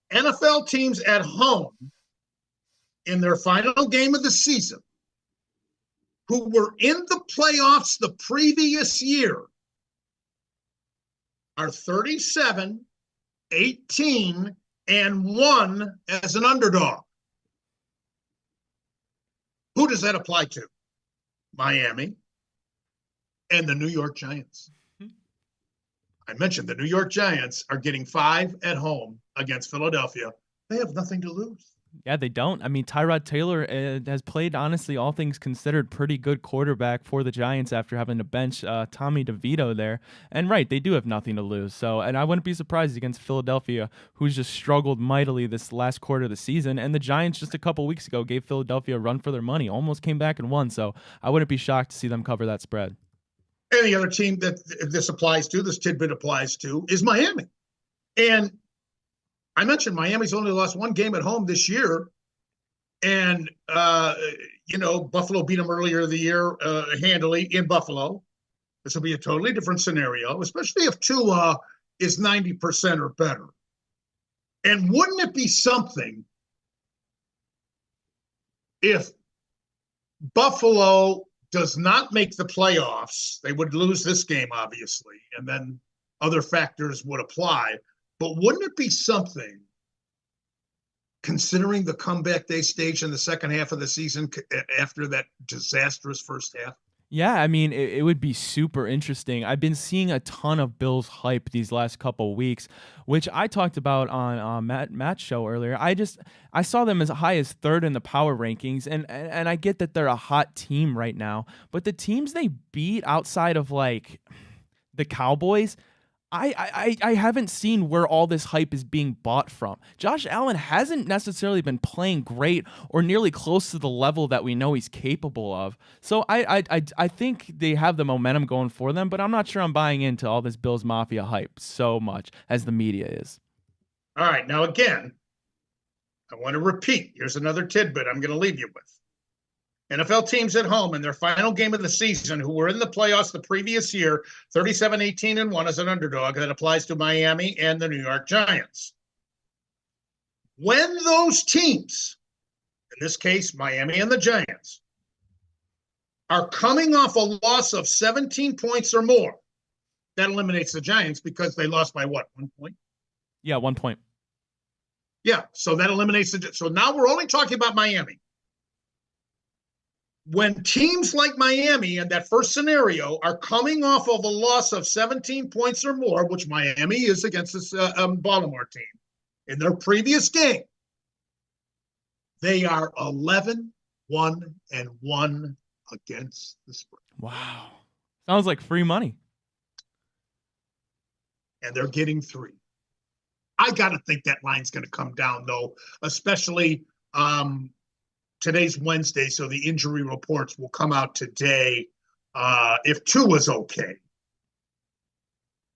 [SPEAKER 1] NFL teams at home in their final game of the season who were in the playoffs the previous year are 37, 18, and 1 as an underdog. Who does that apply to? Miami and the New York Giants. I mentioned the New York Giants are getting 5 at home against Philadelphia. They have nothing to lose.
[SPEAKER 2] Yeah, they don't. I mean, Tyrod Taylor has played, honestly, all things considered, pretty good quarterback for the Giants after having to bench Tommy DeVito there. And they do have nothing to lose. So, and I wouldn't be surprised against Philadelphia, who's just struggled mightily this last quarter of the season. And the Giants just a couple weeks ago gave Philadelphia a run for their money, almost came back and won. So I wouldn't be shocked to see them cover that spread.
[SPEAKER 1] And the other team that this tidbit applies to, is Miami. And I mentioned Miami's only lost 1 game at home this year. And, Buffalo beat them earlier in the year handily in Buffalo. This will be a totally different scenario, especially if Tua is 90% or better. And wouldn't it be something if Buffalo does not make the playoffs? They would lose this game, obviously, and then other factors would apply. But wouldn't it be something considering the comeback they staged in the second half of the season after that disastrous first half?
[SPEAKER 2] Yeah, I mean, it would be super interesting. I've been seeing a ton of Bills hype these last couple weeks, which I talked about on Matt's show earlier. I saw them as high as third in the power rankings, and I get that they're a hot team right now, but the teams they beat outside of like the Cowboys, I haven't seen where all this hype is being bought from. Josh Allen hasn't necessarily been playing great or nearly close to the level that we know he's capable of. So I think they have the momentum going for them, but I'm not sure I'm buying into all this Bills Mafia hype so much as the media is.
[SPEAKER 1] All right. Now, again, I want to repeat. Here's another tidbit I'm going to leave you with. NFL teams at home in their final game of the season who were in the playoffs the previous year, 37-18-1 as an underdog. That applies to Miami and the New York Giants. When those teams, in this case, Miami and the Giants, are coming off a loss of 17 points or more, that eliminates the Giants because they lost by what, 1 point?
[SPEAKER 2] Yeah, 1 point.
[SPEAKER 1] Yeah, so that eliminates the. So now we're only talking about Miami. When teams like Miami in that first scenario are coming off of a loss of 17 points or more, which Miami is against this Baltimore team, in their previous game, they are 11-1-1 against the spread.
[SPEAKER 2] Wow. Sounds like free money.
[SPEAKER 1] And they're getting 3. I got to think that line's going to come down, though, especially today's Wednesday, so the injury reports will come out today. If Tua is okay,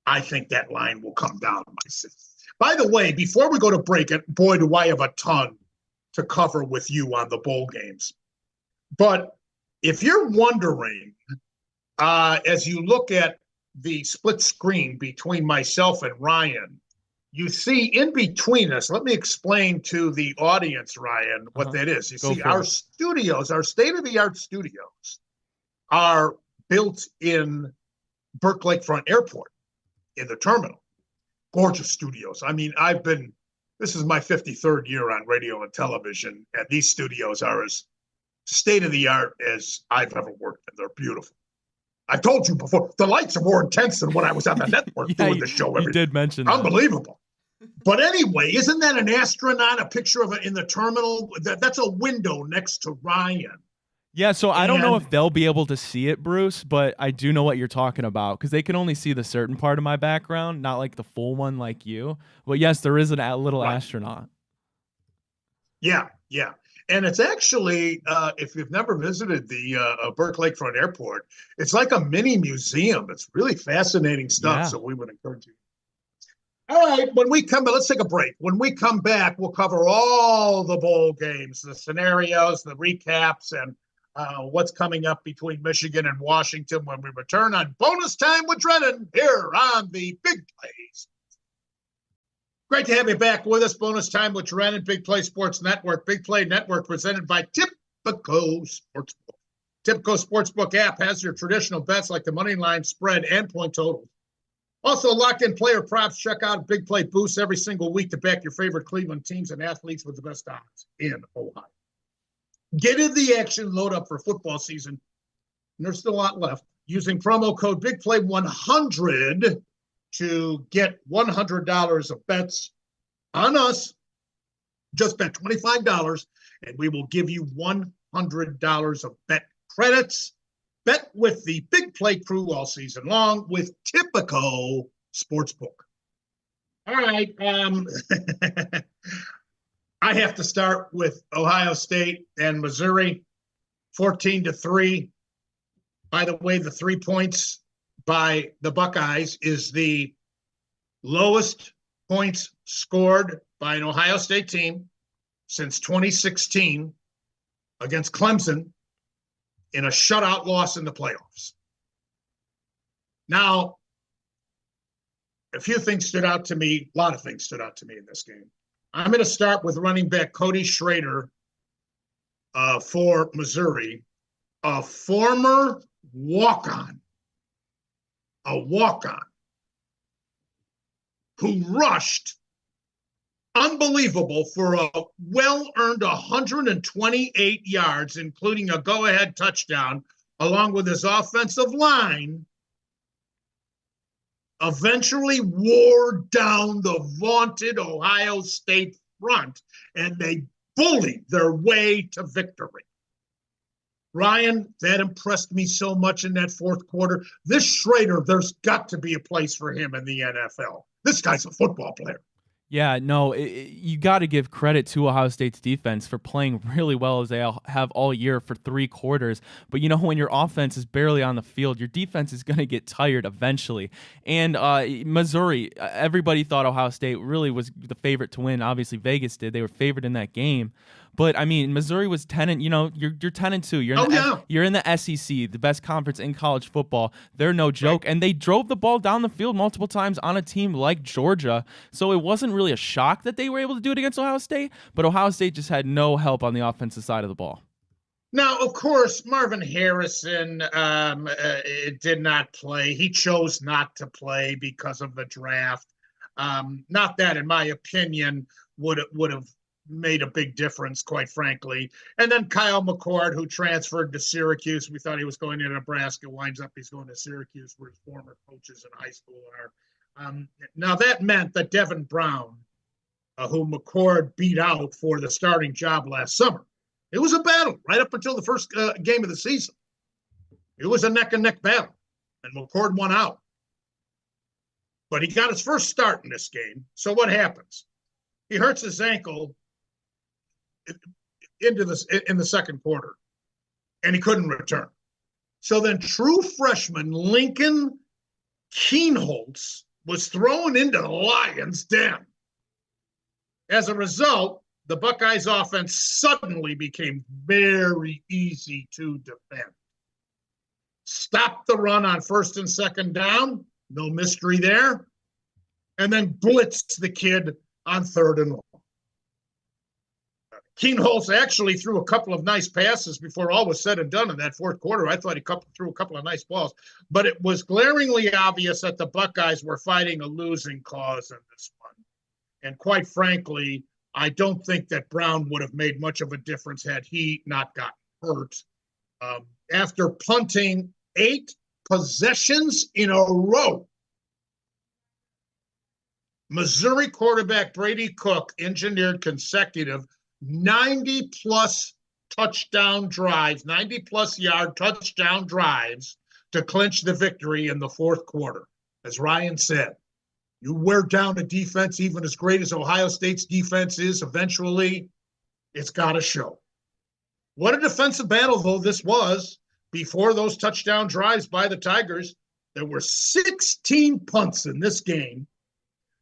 [SPEAKER 1] I think that line will come down myself. By the way, before we go to break, boy, do I have a ton to cover with you on the bowl games. But if you're wondering, as you look at the split screen between myself and Ryan, you see in between us, let me explain to the audience, Ryan, what that is. You see, our studios, our state-of-the-art studios, are built in Burke Lakefront Airport in the terminal. Gorgeous studios. I mean, this is my 53rd year on radio and television, and these studios are as state-of-the-art as I've ever worked in. They're beautiful. I've told you before, the lights are more intense than when I was on the network doing the show.
[SPEAKER 2] You did mention that.
[SPEAKER 1] Unbelievable. But anyway, isn't that an astronaut, a picture of it in the terminal? That's a window next to Ryan.
[SPEAKER 2] Yeah, so I don't know if they'll be able to see it, Bruce, but I do know what you're talking about because they can only see the certain part of my background, not like the full one like you. But yes, there is a little astronaut.
[SPEAKER 1] Yeah. And it's actually, if you've never visited the Burke Lakefront Airport, it's like a mini museum. It's really fascinating stuff, yeah. So we would encourage you. All right, when we come back, let's take a break. When we come back, we'll cover all the bowl games, the scenarios, the recaps, and what's coming up between Michigan and Washington when we return on Bonus Time with Drennan here on the Big Plays. Great to have you back with us. Bonus Time with Drennan, Big Play Sports Network. Big Play Network presented by Tipico Sportsbook. Tipico Sportsbook app has your traditional bets like the money line, spread, and point totals. Also, locked-in player props. Check out Big Play Boosts every single week to back your favorite Cleveland teams and athletes with the best odds in Ohio. Get in the action, load up for football season. And there's still a lot left. Using promo code BigPlay100 to get $100 of bets on us. Just bet $25, and we will give you $100 of bet credits. Bet with the Big Play crew all season long with Tipico Sportsbook. All right. I have to start with Ohio State and Missouri, 14-3. By the way, the 3 points by the Buckeyes is the lowest points scored by an Ohio State team since 2016 against Clemson in a shutout loss in the playoffs. Now, a few things stood out to me. A lot of things stood out to me in this game. I'm going to start with running back Cody Schrader for Missouri, a former walk-on, who rushed Unbelievable for a well-earned 128 yards, including a go-ahead touchdown, along with his offensive line, eventually wore down the vaunted Ohio State front, and they bullied their way to victory. Ryan, that impressed me so much in that fourth quarter. This Schrader, there's got to be a place for him in the NFL. This guy's a football player.
[SPEAKER 2] Yeah, no, you got to give credit to Ohio State's defense for playing really well as they have all year for 3 quarters. But when your offense is barely on the field, your defense is going to get tired eventually. And Missouri, everybody thought Ohio State really was the favorite to win. Obviously, Vegas did. They were favored in that game. But I mean, Missouri was 10 and you're 10-2. You're in the SEC, the best conference in college football. They're no joke, and they drove the ball down the field multiple times on a team like Georgia. So it wasn't really a shock that they were able to do it against Ohio State, but Ohio State just had no help on the offensive side of the ball.
[SPEAKER 1] Now, of course, Marvin Harrison did not play. He chose not to play because of the draft. Not that, in my opinion, would have made a big difference, quite frankly. And then Kyle McCord, who transferred to Syracuse. We thought he was going to Nebraska. Winds up he's going to Syracuse, where his former coaches in high school are. Now, that meant that Devin Brown, who McCord beat out for the starting job last summer, it was a battle right up until the first game of the season. It was a neck-and-neck battle, and McCord won out. But he got his first start in this game. So what happens? He hurts his ankle in the second quarter, and he couldn't return. So then true freshman Lincoln Kienholz was thrown into the Lions' den. As a result, the Buckeyes' offense suddenly became very easy to defend. Stopped the run on first and second down, no mystery there, and then blitzed the kid on third and long. Kienholz actually threw a couple of nice passes before all was said and done in that fourth quarter. I thought he threw a couple of nice balls, but it was glaringly obvious that the Buckeyes were fighting a losing cause in this one. And quite frankly, I don't think that Brown would have made much of a difference had he not gotten hurt. After punting 8 possessions in a row, Missouri quarterback Brady Cook engineered consecutive 90-plus touchdown drives, 90-plus yard touchdown drives to clinch the victory in the fourth quarter. As Ryan said, you wear down a defense even as great as Ohio State's defense is, eventually it's got to show. What a defensive battle, though, this was. Before those touchdown drives by the Tigers, there were 16 punts in this game.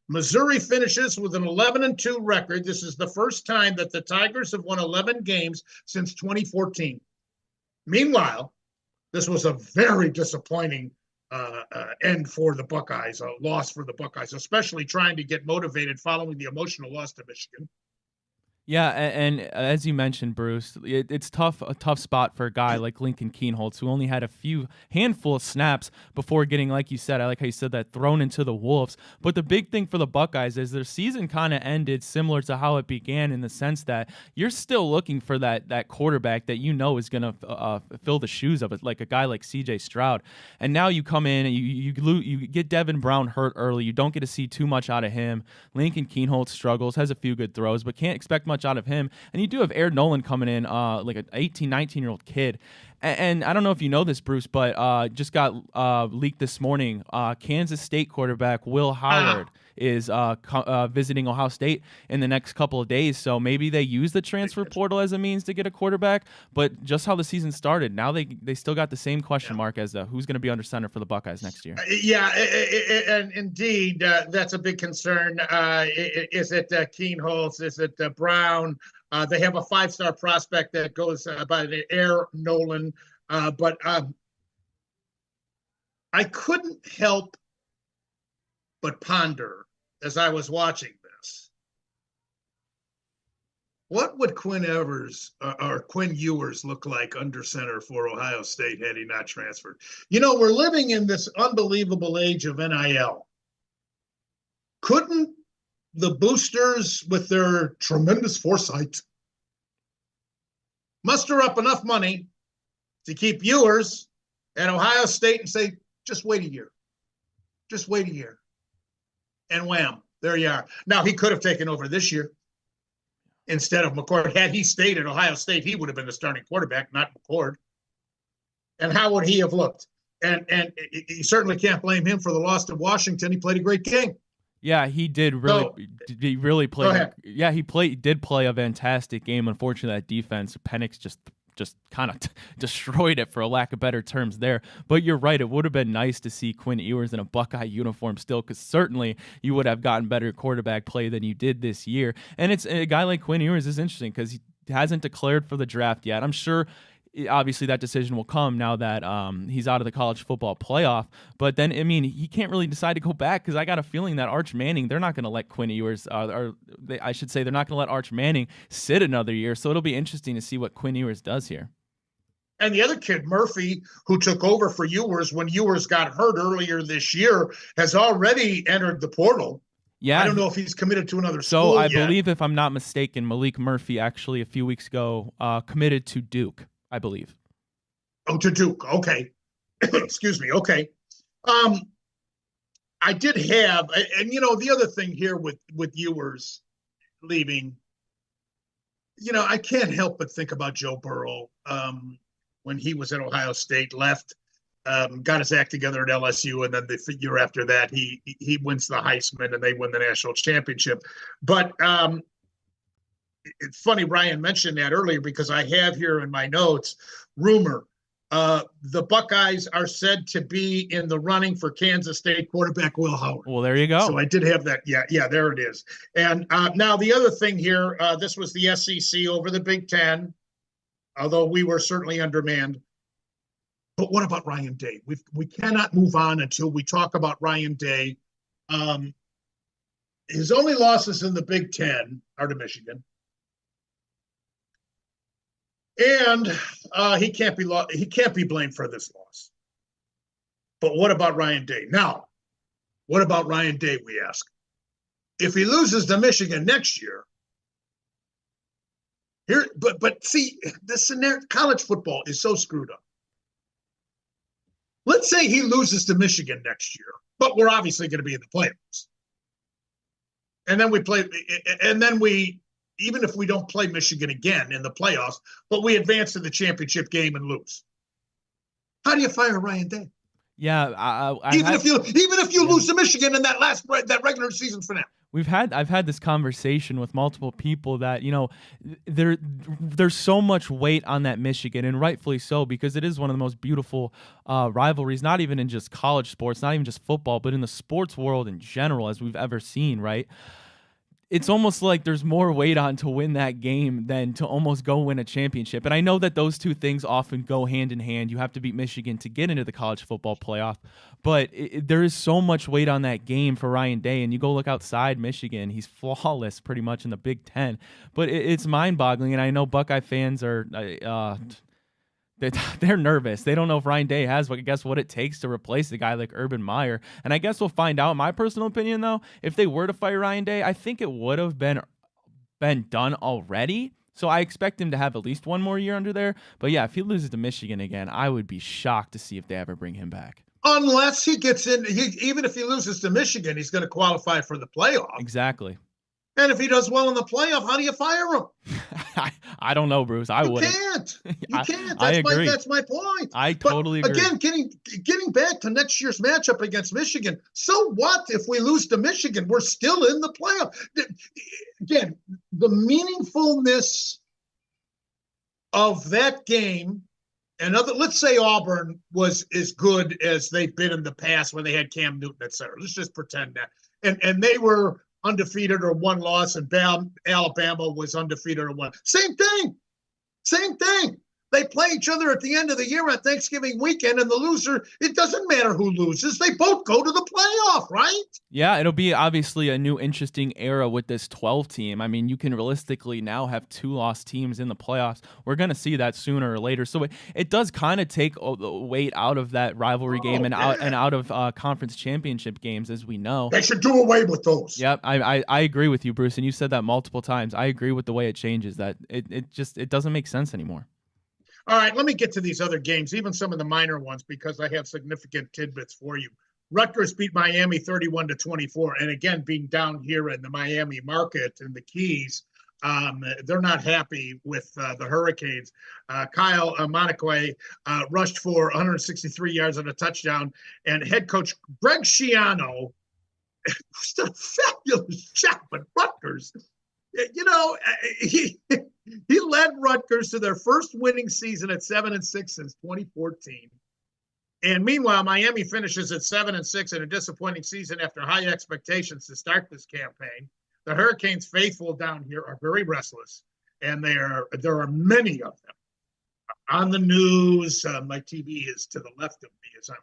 [SPEAKER 1] Missouri finishes with an 11-2 record. This is the first time that the Tigers have won 11 games since 2014. Meanwhile, this was a very disappointing end for the Buckeyes, a loss for the Buckeyes, especially trying to get motivated following the emotional loss to Michigan.
[SPEAKER 2] Yeah, and as you mentioned, Bruce, it's a tough spot for a guy like Lincoln Kienholz, who only had a handful of snaps before getting, like you said, I like how you said that, thrown into the wolves. But the big thing for the Buckeyes is their season kind of ended similar to how it began, in the sense that you're still looking for that quarterback that is going to fill the shoes of it, like a guy like C.J. Stroud. And now you come in and you get Devin Brown hurt early. You don't get to see too much out of him. Lincoln Kienholz struggles, has a few good throws, but can't expect much out of him. And you do have Aaron Nolan coming in, like an 18, 19-year-old kid. And I don't know if you know this, Bruce, but just got leaked this morning. Kansas State quarterback Will Howard is visiting Ohio State in the next couple of days. So maybe they use the transfer portal as a means to get a quarterback. But just how the season started, now they still got the same question mark as who's going to be under center for the Buckeyes next year.
[SPEAKER 1] Yeah, and indeed, that's a big concern. Is it Kienholz? Is it Brown? They have a 5-star prospect that goes by the Aaron Nolan. But I couldn't help but ponder as I was watching this. What would Quinn Ewers look like under center for Ohio State had he not transferred? We're living in this unbelievable age of NIL. Couldn't the boosters, with their tremendous foresight, muster up enough money to keep Ewers at Ohio State and say, just wait a year. Just wait a year. And wham, there you are. Now, he could have taken over this year instead of McCord. Had he stayed at Ohio State, he would have been the starting quarterback, not McCord. And how would he have looked? And you certainly can't blame him for the loss to Washington. He played a great game.
[SPEAKER 2] Yeah, he did really. He really played. Yeah, he did play a fantastic game. Unfortunately, that defense, Penix just kind of destroyed it, for a lack of better terms there. But you're right, it would have been nice to see Quinn Ewers in a Buckeye uniform still, because certainly you would have gotten better quarterback play than you did this year. And it's a guy like Quinn Ewers is interesting because he hasn't declared for the draft yet. I'm sure obviously that decision will come now that he's out of the college football playoff. But then, I mean, he can't really decide to go back, because I got a feeling that Arch Manning, they're not going to let Quinn Ewers, I should say they're not going to let Arch Manning sit another year. So it'll be interesting to see what Quinn Ewers does here.
[SPEAKER 1] And the other kid, Murphy, who took over for Ewers when Ewers got hurt earlier this year, has already entered the portal. Yeah, I don't know if he's committed to another school
[SPEAKER 2] yet. Believe, if I'm not mistaken, Malik Murphy actually a few weeks ago committed to Duke, I believe.
[SPEAKER 1] Oh, to Duke. Okay. Excuse me. Okay. I did have, and the other thing here with Ewers leaving, I can't help but think about Joe Burrow when he was at Ohio State, left, got his act together at LSU, and then the year after that, he wins the Heisman and they win the national championship. But it's funny Ryan mentioned that earlier, because I have here in my notes, rumor, the Buckeyes are said to be in the running for Kansas State quarterback Will Howard.
[SPEAKER 2] Well, there you go.
[SPEAKER 1] So I did have that. Yeah, there it is. And now the other thing here, this was the SEC over the Big Ten, although we were certainly undermanned. But what about Ryan Day? We cannot move on until we talk about Ryan Day. His only losses in the Big Ten are to Michigan. And he can't be blamed for this loss. But what about Ryan Day? Now, what about Ryan Day, we ask? If he loses to Michigan next year, but see, this scenario, college football is so screwed up. Let's say he loses to Michigan next year, but we're obviously going to be in the playoffs. And then we even if we don't play Michigan again in the playoffs, but we advance to the championship game and lose. How do you fire Ryan Day?
[SPEAKER 2] Yeah,
[SPEAKER 1] even if you lose to Michigan in that regular season finale.
[SPEAKER 2] I've had this conversation with multiple people that, there's so much weight on that Michigan, and rightfully so, because it is one of the most beautiful rivalries, not even in just college sports, not even just football, but in the sports world in general, as we've ever seen, right? It's almost like there's more weight on to win that game than to almost go win a championship. And I know that those two things often go hand in hand. You have to beat Michigan to get into the college football playoff. But there is so much weight on that game for Ryan Day. And you go look outside Michigan, he's flawless pretty much in the Big Ten. But it's mind-boggling. And I know Buckeye fans are they're nervous. They don't know if Ryan Day has what it takes to replace a guy like Urban Meyer. And I guess we'll find out. In my personal opinion, though, if they were to fire Ryan Day, I think it would have been done already. So I expect him to have at least one more year under there. But yeah, if he loses to Michigan again, I would be shocked to see if they ever bring him back.
[SPEAKER 1] Unless he gets in, even if he loses to Michigan, he's going to qualify for the playoff.
[SPEAKER 2] Exactly.
[SPEAKER 1] And if he does well in the playoff, how do you fire him?
[SPEAKER 2] I don't know, Bruce. You
[SPEAKER 1] can't.
[SPEAKER 2] I agree.
[SPEAKER 1] That's my point.
[SPEAKER 2] I totally agree.
[SPEAKER 1] Again, getting back to next year's matchup against Michigan, so what if we lose to Michigan? We're still in the playoff. Again, the meaningfulness of that game, and let's say Auburn was as good as they've been in the past when they had Cam Newton, et cetera. Let's just pretend that. And they were undefeated or one loss, and Alabama was undefeated or one. Same thing. They play each other at the end of the year on Thanksgiving weekend, and the loser, it doesn't matter who loses. They both go to the playoff, right?
[SPEAKER 2] Yeah, it'll be obviously a new interesting era with this 12 team. I mean, you can realistically now have 2 lost teams in the playoffs. We're going to see that sooner or later. So it does kind of take the weight out of that rivalry game and out of conference championship games, as we know.
[SPEAKER 1] They should do away with those.
[SPEAKER 2] Yep, I agree with you, Bruce, and you said that multiple times. I agree with the way it changes that. It doesn't make sense anymore.
[SPEAKER 1] All right, let me get to these other games, even some of the minor ones, because I have significant tidbits for you. Rutgers beat Miami 31-24, and again, being down here in the Miami market and the Keys, they're not happy with the Hurricanes. Kyle Monakwe rushed for 163 yards and a touchdown, and head coach Greg Schiano did a fabulous job at Rutgers. You know, he led Rutgers to their first winning season at 7-6 since 2014. And meanwhile, Miami finishes at 7-6 in a disappointing season after high expectations to start this campaign. The Hurricanes faithful down here are very restless, and there are many of them on the news. My TV is to the left of me as I'm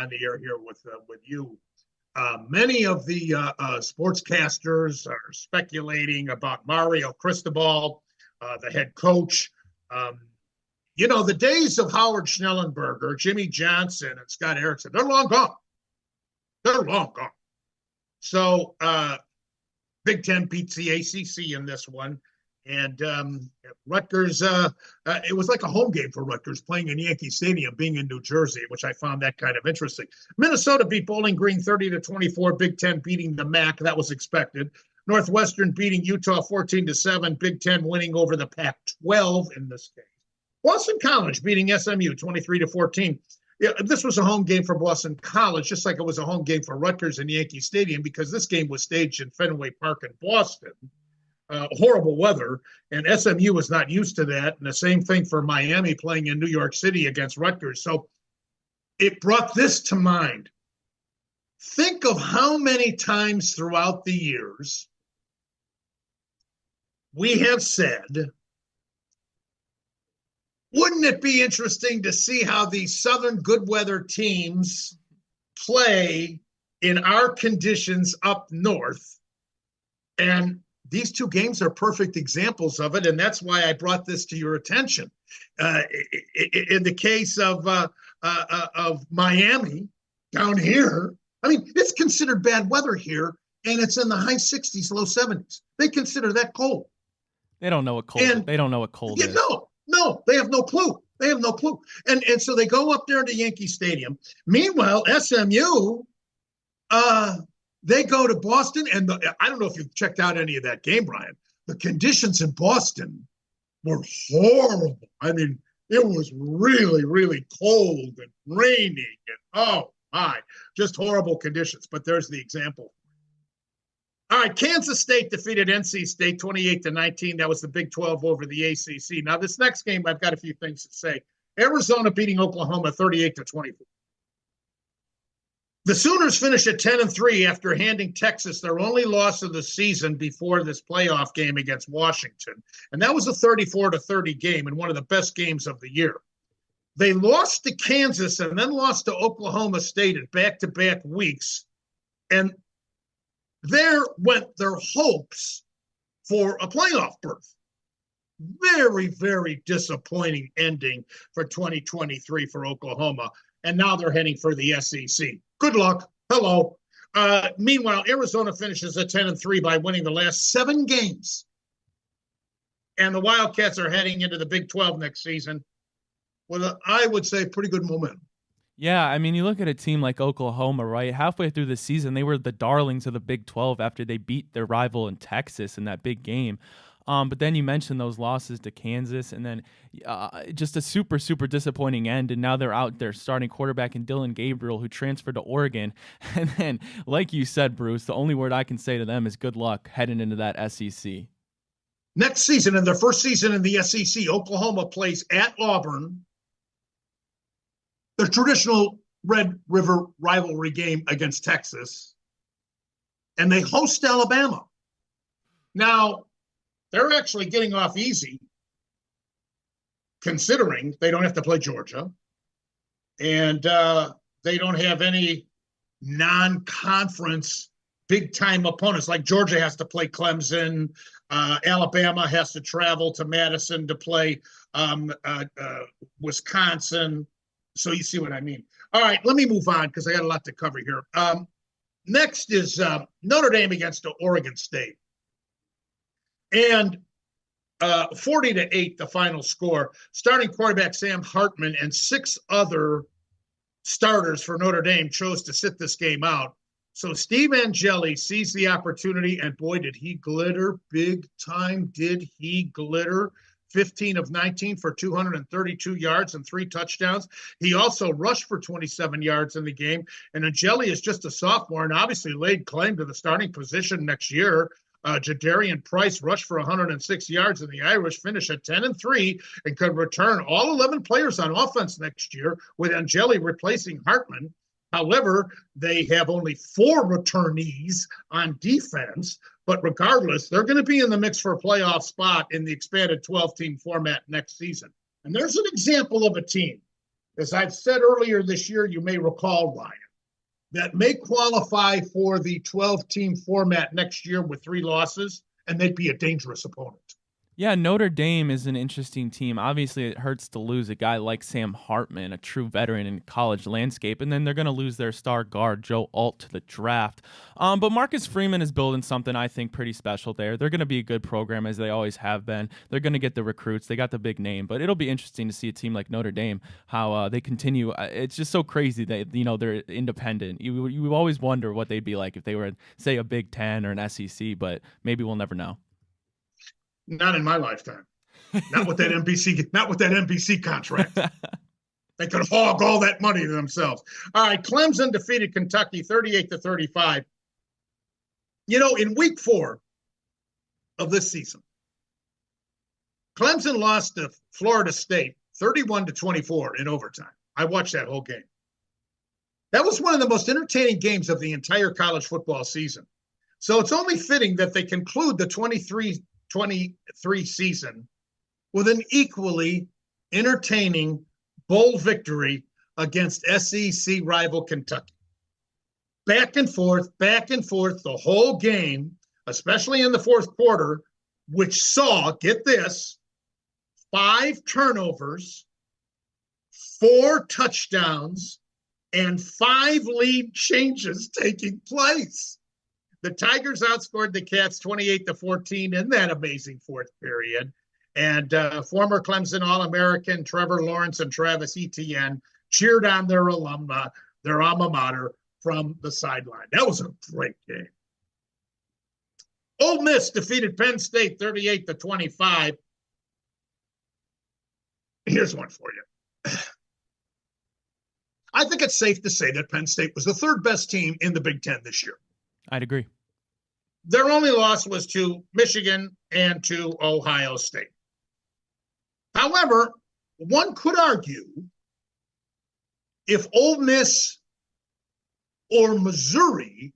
[SPEAKER 1] on the air here with you. Many of the sportscasters are speculating about Mario Cristobal, the head coach. You know, the days of Howard Schnellenberger, Jimmy Johnson, and Scott Erickson, they're long gone. They're long gone. So Big Ten beats the ACC in this one. And Rutgers, it was like a home game for Rutgers playing in Yankee Stadium, being in New Jersey, which I found that kind of interesting. Minnesota beat Bowling Green 30-24, Big Ten beating the MAC. That was expected. Northwestern beating Utah 14-7, Big Ten winning over the Pac-12 in this game. Boston College beating SMU 23-14. Yeah, this was a home game for Boston College, just like it was a home game for Rutgers in Yankee Stadium, because this game was staged in Fenway Park in Boston. Horrible weather, and SMU was not used to that. And the same thing for Miami playing in New York City against Rutgers. So it brought this to mind. Think of how many times throughout the years we have said, wouldn't it be interesting to see how these Southern good weather teams play in our conditions up north? And these two games are perfect examples of it, and that's why I brought this to your attention. In the case of Miami down here, I mean, it's considered bad weather here, and it's in the high 60s, low 70s. They consider that cold.
[SPEAKER 2] They don't know what cold. They don't know what cold is.
[SPEAKER 1] No, they have no clue. They have no clue. And so they go up there to Yankee Stadium. Meanwhile, SMU, they go to Boston, and I don't know if you've checked out any of that game, Brian. The conditions in Boston were horrible. I mean, it was really, really cold and raining, and oh my, just horrible conditions. But there's the example. All right, Kansas State defeated NC State 28-19. That was the Big 12 over the ACC. Now, this next game, I've got a few things to say. Arizona beating Oklahoma 38-24. The Sooners finish at 10-3 after handing Texas their only loss of the season before this playoff game against Washington. And that was a 34-30 game and one of the best games of the year. They lost to Kansas and then lost to Oklahoma State at back-to-back weeks. And there went their hopes for a playoff berth. Very, very disappointing ending for 2023 for Oklahoma. And now they're heading for the SEC. Good luck. Hello. Meanwhile, Arizona finishes at 10-3 by winning the last 7 games. And the Wildcats are heading into the Big 12 next season with, I would say, pretty good momentum.
[SPEAKER 2] Yeah, I mean, you look at a team like Oklahoma, right? Halfway through the season, they were the darlings of the Big 12 after they beat their rival in Texas in that big game. But then you mentioned those losses to Kansas, and then just a super, super disappointing end. And now they're out there starting quarterback in Dylan Gabriel, who transferred to Oregon. And then, like you said, Bruce, the only word I can say to them is good luck heading into that SEC.
[SPEAKER 1] Next season, in their first season in the SEC, Oklahoma plays at Auburn, the traditional Red River rivalry game against Texas, and they host Alabama. Now, they're actually getting off easy considering they don't have to play Georgia, and they don't have any non-conference big-time opponents. Like Georgia has to play Clemson, Alabama has to travel to Madison to play Wisconsin. So you see what I mean. All right, let me move on because I got a lot to cover here. Next is Notre Dame against Oregon State. And 40-8, the final score. Starting quarterback Sam Hartman and 6 other starters for Notre Dame chose to sit this game out. So Steve Angeli sees the opportunity, and boy, did he glitter big time. Did he glitter? 15 of 19 for 232 yards and 3 touchdowns. He also rushed for 27 yards in the game. And Angeli is just a sophomore and obviously laid claim to the starting position next year. Jadarian Price rushed for 106 yards, and the Irish finish at 10-3 and could return all 11 players on offense next year, with Angeli replacing Hartman. However, they have only 4 returnees on defense, but regardless, they're going to be in the mix for a playoff spot in the expanded 12-team format next season. And there's an example of a team, as I've said earlier this year, you may recall, Ryan, that may qualify for the 12-team format next year with 3 losses, and they'd be a dangerous opponent.
[SPEAKER 2] Yeah, Notre Dame is an interesting team. Obviously, it hurts to lose a guy like Sam Hartman, a true veteran in college landscape, and then they're going to lose their star guard, Joe Alt, to the draft. But Marcus Freeman is building something, I think, pretty special there. They're going to be a good program, as they always have been. They're going to get the recruits. They got the big name, but it'll be interesting to see a team like Notre Dame, how they continue. It's just so crazy that, they're independent. You always wonder what they'd be like if they were, say, a Big Ten or an SEC, but maybe we'll never know.
[SPEAKER 1] Not in my lifetime. Not with that NBC contract. They could hog all that money to themselves. All right, Clemson defeated Kentucky 38-35. In week 4 of this season, Clemson lost to Florida State 31-24 in overtime. I watched that whole game. That was one of the most entertaining games of the entire college football season. So it's only fitting that they conclude the 23 season with an equally entertaining bowl victory against SEC rival Kentucky. Back and forth the whole game, especially in the fourth quarter, which saw, get this, 5 turnovers, 4 touchdowns, and 5 lead changes taking place. The Tigers outscored the Cats 28-14 in that amazing fourth period. And former Clemson All-American Trevor Lawrence and Travis Etienne cheered on their alma mater, from the sideline. That was a great game. Ole Miss defeated Penn State 38-25. Here's one for you. I think it's safe to say that Penn State was the 3rd best team in the Big Ten this year.
[SPEAKER 2] I'd agree.
[SPEAKER 1] Their only loss was to Michigan and to Ohio State. However, one could argue if Ole Miss or Missouri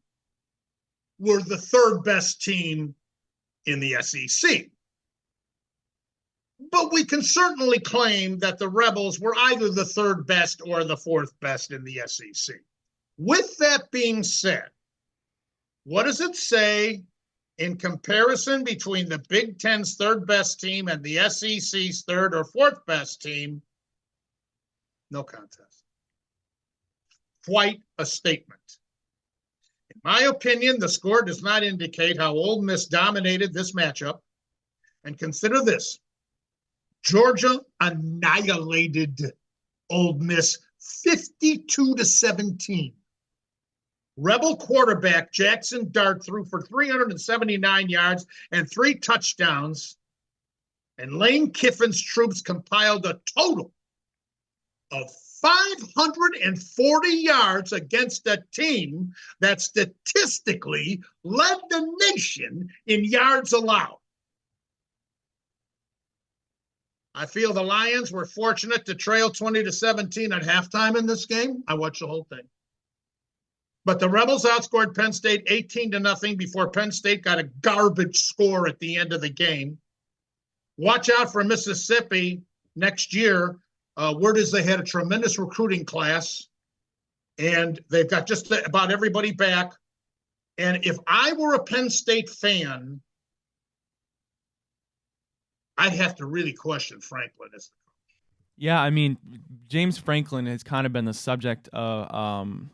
[SPEAKER 1] were the 3rd best team in the SEC. But we can certainly claim that the Rebels were either the 3rd best or the 4th best in the SEC. With that being said, what does it say in comparison between the Big Ten's 3rd best team and the SEC's 3rd or 4th best team? No contest. Quite a statement. In my opinion, the score does not indicate how Ole Miss dominated this matchup. And consider this. Georgia annihilated Ole Miss 52-17. Rebel quarterback Jackson Dart threw for 379 yards and 3 touchdowns, and Lane Kiffin's troops compiled a total of 540 yards against a team that statistically led the nation in yards allowed. I feel the Lions were fortunate to trail 20-17 at halftime in this game. I watched the whole thing. But the Rebels outscored Penn State 18-0 before Penn State got a garbage score at the end of the game. Watch out for Mississippi next year. Word is they had a tremendous recruiting class, and they've got just about everybody back. And if I were a Penn State fan, I'd have to really question Franklin as the coach.
[SPEAKER 2] Yeah, I mean, James Franklin has kind of been the subject of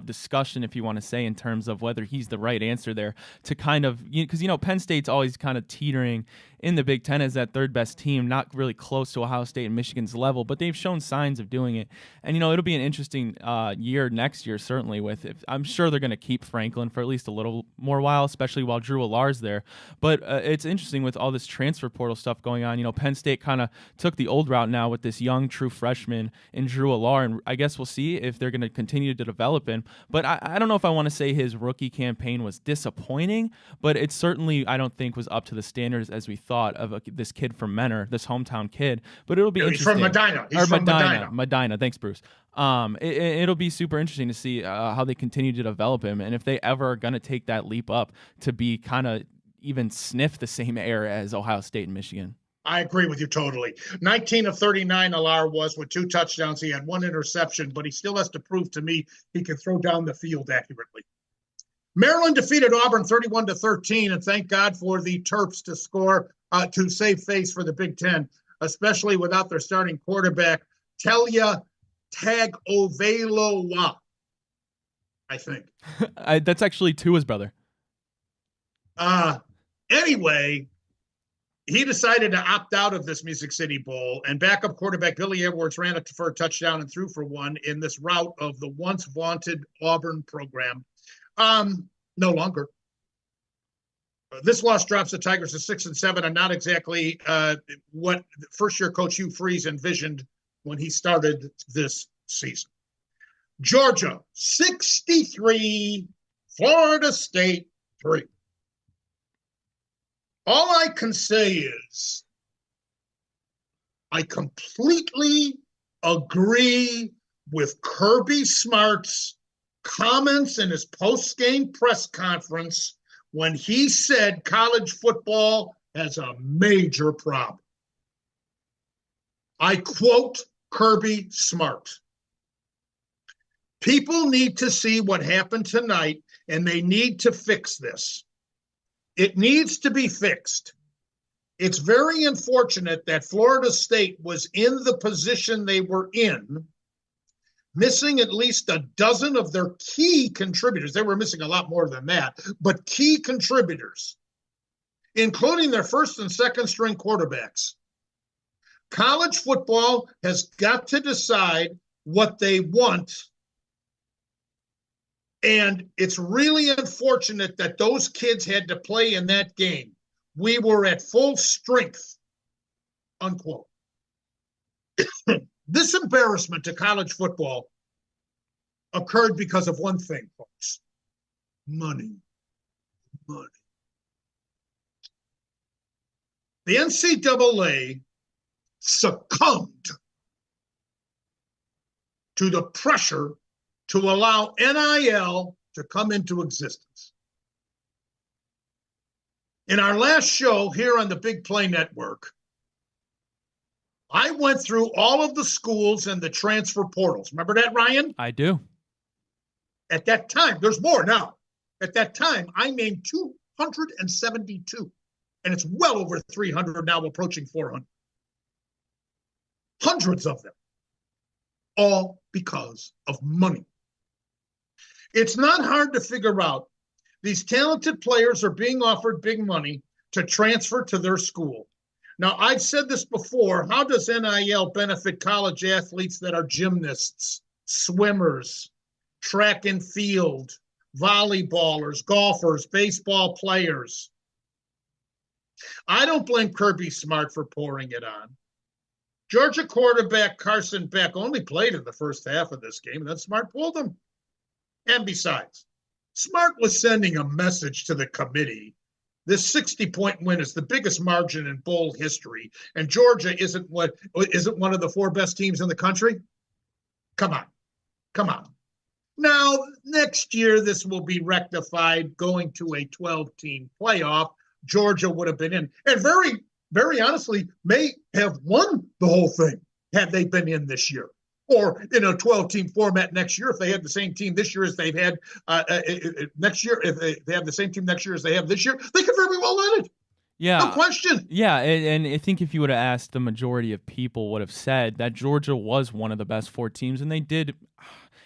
[SPEAKER 2] discussion, if you want to say, in terms of whether he's the right answer there to kind of, because, Penn State's always kind of teetering in the Big Ten as that third best team, not really close to Ohio State and Michigan's level, but they've shown signs of doing it. And, it'll be an interesting year next year, certainly, I'm sure they're going to keep Franklin for at least a little more while, especially while Drew Allar's there. But it's interesting with all this transfer portal stuff going on. Penn State kind of took the old route now with this young true freshman in Drew Allar, and I guess we'll see if they're going to continue to develop him. But I don't know if I want to say his rookie campaign was disappointing, but it certainly, I don't think, was up to the standards as we thought of this kid from Menor, this hometown kid. But it'll be interesting.
[SPEAKER 1] He's from Medina.
[SPEAKER 2] Medina. Thanks, Bruce. It'll be super interesting to see how they continue to develop him, and if they ever are going to take that leap up to be kind of even sniff the same air as Ohio State and Michigan.
[SPEAKER 1] I agree with you totally. 19 of 39 Allar was with 2 touchdowns. He had 1 interception, but he still has to prove to me he can throw down the field accurately. Maryland defeated Auburn 31-13, and thank God for the Terps to score, to save face for the Big Ten, especially without their starting quarterback, Talia Tagovailoa, I think.
[SPEAKER 2] That's actually Tua's brother.
[SPEAKER 1] Anyway, he decided to opt out of this Music City Bowl, and backup quarterback Billy Edwards ran it for a touchdown and threw for 1 in this rout of the once vaunted Auburn program. No longer. This loss drops the Tigers to 6-7, and not exactly what first-year coach Hugh Freeze envisioned when he started this season. Georgia 63, Florida State 3. All I can say is I completely agree with Kirby Smart's comments in his post-game press conference when he said college football has a major problem. I quote Kirby Smart. People need to see what happened tonight, and they need to fix this. It needs to be fixed. It's very unfortunate that Florida State was in the position they were in, missing at least a dozen of their key contributors. They were missing a lot more than that, but key contributors, including their first and second string quarterbacks. College football has got to decide what they want. And it's really unfortunate that those kids had to play in that game. We were at full strength, unquote. This embarrassment to college football occurred because of one thing, folks. Money. The NCAA succumbed to the pressure to allow NIL to come into existence. In our last show here on the Big Play Network, I went through all of the schools and the transfer portals. Remember that, Ryan?
[SPEAKER 2] I do.
[SPEAKER 1] At that time, there's more now. At that time, I named 272, and it's well over 300 now, approaching 400. Hundreds of them, all because of money. It's not hard to figure out. These talented players are being offered big money to transfer to their school. Now, I've said this before. How does NIL benefit college athletes that are gymnasts, swimmers, track and field, volleyballers, golfers, baseball players? I don't blame Kirby Smart for pouring it on. Georgia quarterback Carson Beck only played in the first half of this game, and then Smart pulled him. And besides, Smart was sending a message to the committee. This 60-point win is the biggest margin in bowl history, and Georgia isn't one of the 4 best teams in the country? Come on. Now, next year, this will be rectified, going to a 12-team playoff. Georgia would have been in. And very very honestly, may have won the whole thing had they been in this year. Or in a 12-team format next year, if they had the same team this year as they've had next year, if they have the same team next year as they have this year, they could very well win it. No
[SPEAKER 2] Yeah.
[SPEAKER 1] question.
[SPEAKER 2] Yeah, and I think if you would have asked, the majority of people would have said that Georgia was one of the best four teams, and they did.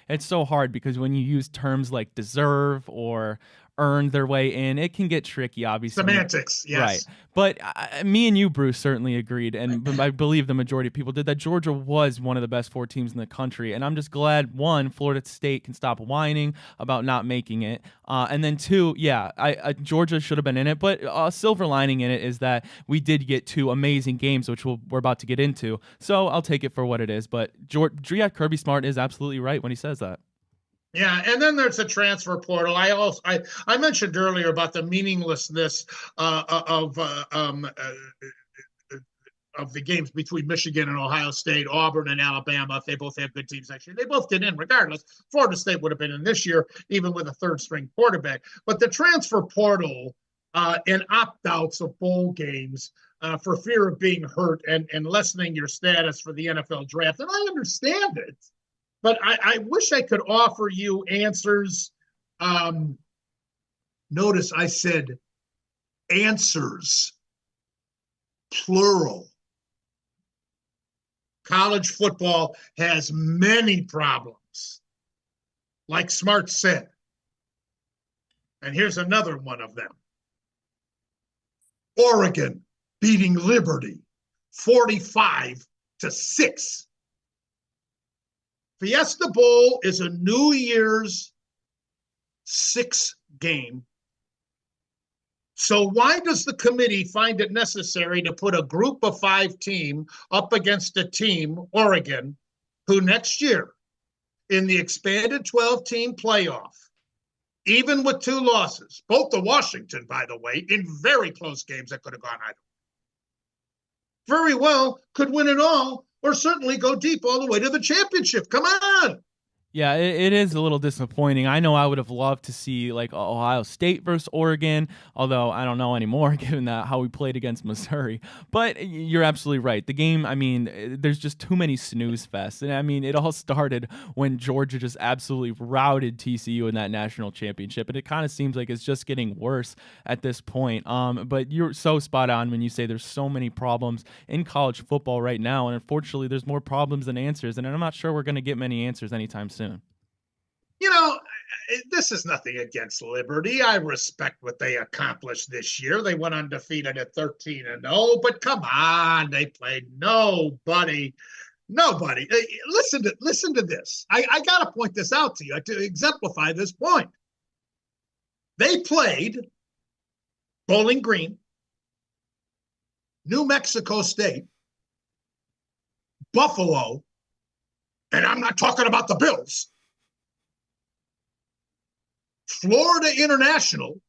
[SPEAKER 2] It's so hard because when you use terms like deserve or earned their way in, it can get tricky, obviously.
[SPEAKER 1] Semantics, yes.
[SPEAKER 2] Right. But me and you, Bruce, certainly agreed, and I believe the majority of people did, that Georgia was one of the best four teams in the country. And I'm just glad, one, Florida State can stop whining about not making it. And then two, yeah, Georgia should have been in it. But a silver lining in it is that we did get two amazing games, which we're about to get into. So I'll take it for what it is. But Kirby Smart is absolutely right when he says that.
[SPEAKER 1] Yeah, and then there's the transfer portal. I mentioned earlier about the meaninglessness of the games between Michigan and Ohio State, Auburn and Alabama. If they both have good teams next year, they both get in regardless. Florida State would have been in this year, even with a third-string quarterback. But the transfer portal and opt-outs of bowl games for fear of being hurt and lessening your status for the NFL draft, and I understand it. But I wish I could offer you answers. Notice I said answers, plural. College football has many problems, like Smart said. And here's another one of them. Oregon beating Liberty 45-6. Fiesta Bowl is a New Year's 6 game. So why does the committee find it necessary to put a group of 5 team up against a team, Oregon, who next year in the expanded 12-team playoff, even with 2 losses, both to Washington, by the way, in very close games that could have gone either, very well could win it all, or certainly go deep all the way to the championship. Come on.
[SPEAKER 2] Yeah, it is a little disappointing. I know I would have loved to see like Ohio State versus Oregon, although I don't know anymore given that how we played against Missouri. But you're absolutely right. The game, I mean, there's just too many snooze fests. And I mean, it all started when Georgia just absolutely routed TCU in that national championship. And it kind of seems like it's just getting worse at this point. But you're so spot on when you say there's so many problems in college football right now. And unfortunately, there's more problems than answers. And I'm not sure we're going to get many answers anytime soon.
[SPEAKER 1] You know, this is nothing against Liberty. I respect what they accomplished this year. They went undefeated at 13-0, but come on, they played nobody. Listen to this. I got to point this out to you to exemplify this point. They played Bowling Green, New Mexico State, Buffalo, and I'm not talking about the Bills, Florida International,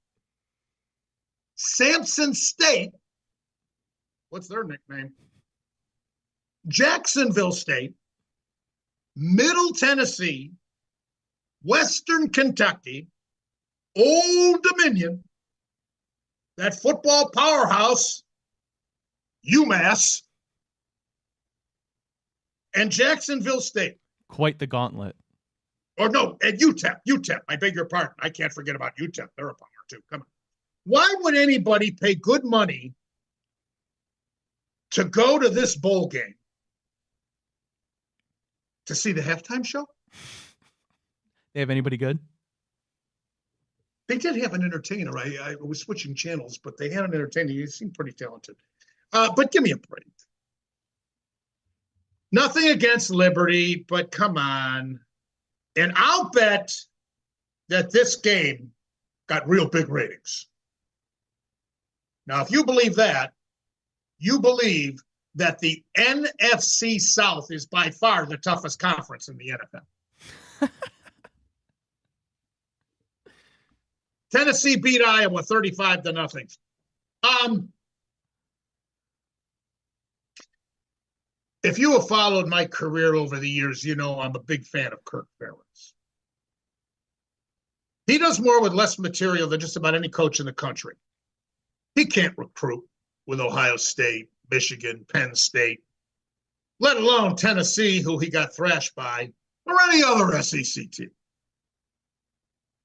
[SPEAKER 1] Sampson State, what's their nickname? Jacksonville State, Middle Tennessee, Western Kentucky, Old Dominion, that football powerhouse, UMass, and Jacksonville State.
[SPEAKER 2] Quite the gauntlet.
[SPEAKER 1] Or no, and UTEP. I beg your pardon. I can't forget about UTEP. They're a power too. Come on. Why would anybody pay good money to go to this bowl game to see the halftime show?
[SPEAKER 2] They have anybody good?
[SPEAKER 1] They did have an entertainer. I was switching channels, but they had an entertainer. He seemed pretty talented. But give me a break. Nothing against Liberty, but come on. And I'll bet that this game got real big ratings. Now, if you believe that, you believe that the NFC South is by far the toughest conference in the NFL. Tennessee beat Iowa 35-0. If you have followed my career over the years, you know I'm a big fan of Kirk Ferentz. He does more with less material than just about any coach in the country. He can't recruit. with Ohio State, Michigan, Penn State, let alone Tennessee, who he got thrashed by, or any other SEC team.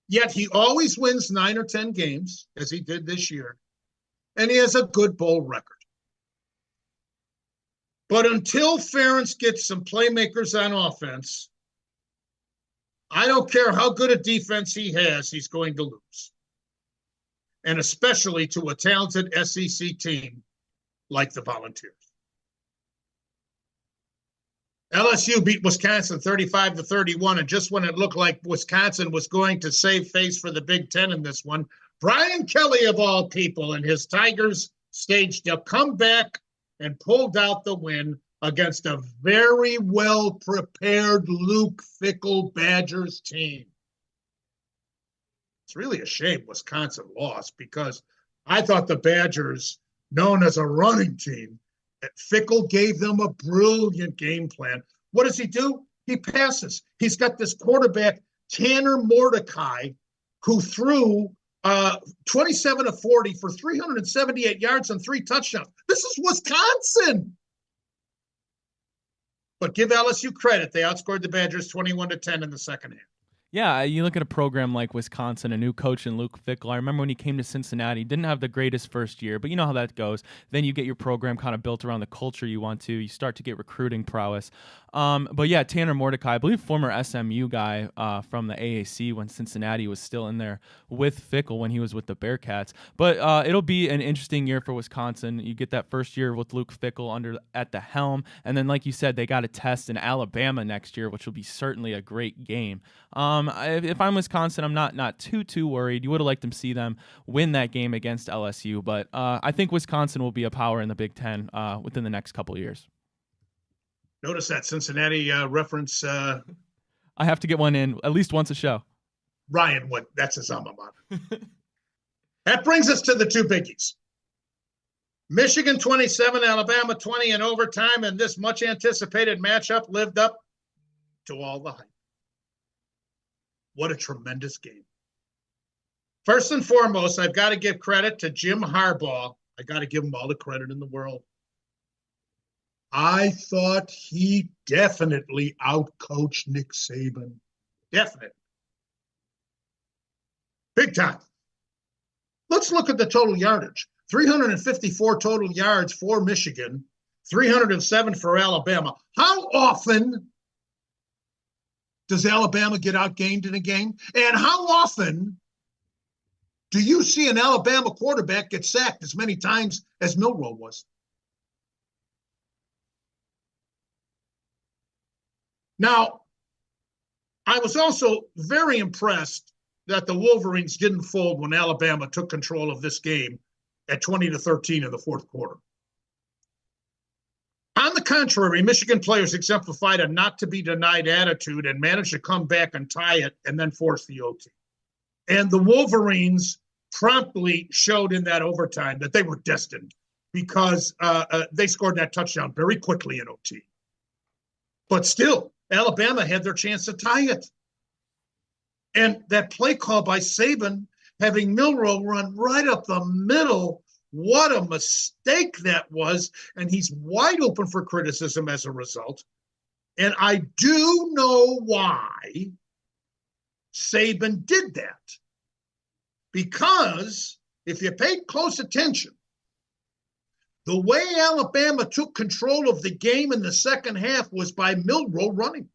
[SPEAKER 1] Yet he always wins 9 or 10 games, as he did this year, and he has a good bowl record. But until Ferentz gets some playmakers on offense, I don't care how good a defense he has, he's going to lose. And especially to a talented SEC team like the Volunteers. LSU beat Wisconsin 35-31, and just when it looked like Wisconsin was going to save face for the Big Ten in this one, Brian Kelly, of all people, and his Tigers staged a comeback and pulled out the win against a very well-prepared Luke Fickell Badgers team. It's really a shame Wisconsin lost, because I thought the Badgers, known as a running team, Fickell gave them a brilliant game plan. What does he do? He passes. He's got this quarterback, Tanner Mordecai, who threw 27 of 40 for 378 yards and 3 touchdowns. This is Wisconsin. But give LSU credit. They outscored the Badgers 21-10 in the second half.
[SPEAKER 2] Yeah, you look at a program like Wisconsin, a new coach in Luke Fickell. I remember when he came to Cincinnati, didn't have the greatest first year, but you know how that goes. Then you get your program kind of built around the culture you want to. You start to get recruiting prowess. But yeah, Tanner Mordecai, I believe former SMU guy from the AAC when Cincinnati was still in there with Fickell when he was with the Bearcats. But it'll be an interesting year for Wisconsin. You get that first year with Luke Fickell at the helm, and then like you said, they got a test in Alabama next year, which will be certainly a great game. If I'm Wisconsin, I'm not too worried. You would have liked to see them win that game against LSU, but I think Wisconsin will be a power in the Big Ten within the next couple of years.
[SPEAKER 1] Notice that Cincinnati reference.
[SPEAKER 2] I have to get one in at least once a show.
[SPEAKER 1] Ryan Wood, that's his alma mater. That brings us to the two biggies. Michigan 27, Alabama 20 in overtime, and this much anticipated matchup lived up to all the hype. What a tremendous game. First and foremost, I've got to give credit to Jim Harbaugh. I got to give him all the credit in the world. I thought he definitely outcoached Nick Saban. Definitely. Big time. Let's look at the total yardage. 354 total yards for Michigan, 307 for Alabama. How often does Alabama get outgained in a game? And how often do you see an Alabama quarterback get sacked as many times as Milroe was? Now, I was also very impressed that the Wolverines didn't fold when Alabama took control of this game at 20-13 in the fourth quarter. On the contrary, Michigan players exemplified a not-to-be-denied attitude and managed to come back and tie it and then force the OT. And the Wolverines promptly showed in that overtime that they were destined because they scored that touchdown very quickly in OT. But still, Alabama had their chance to tie it. And that play call by Saban, having Milroe run right up the middle, what a mistake that was. And he's wide open for criticism as a result. And I do know why Saban did that. Because if you paid close attention, the way Alabama took control of the game in the second half was by Milroe running.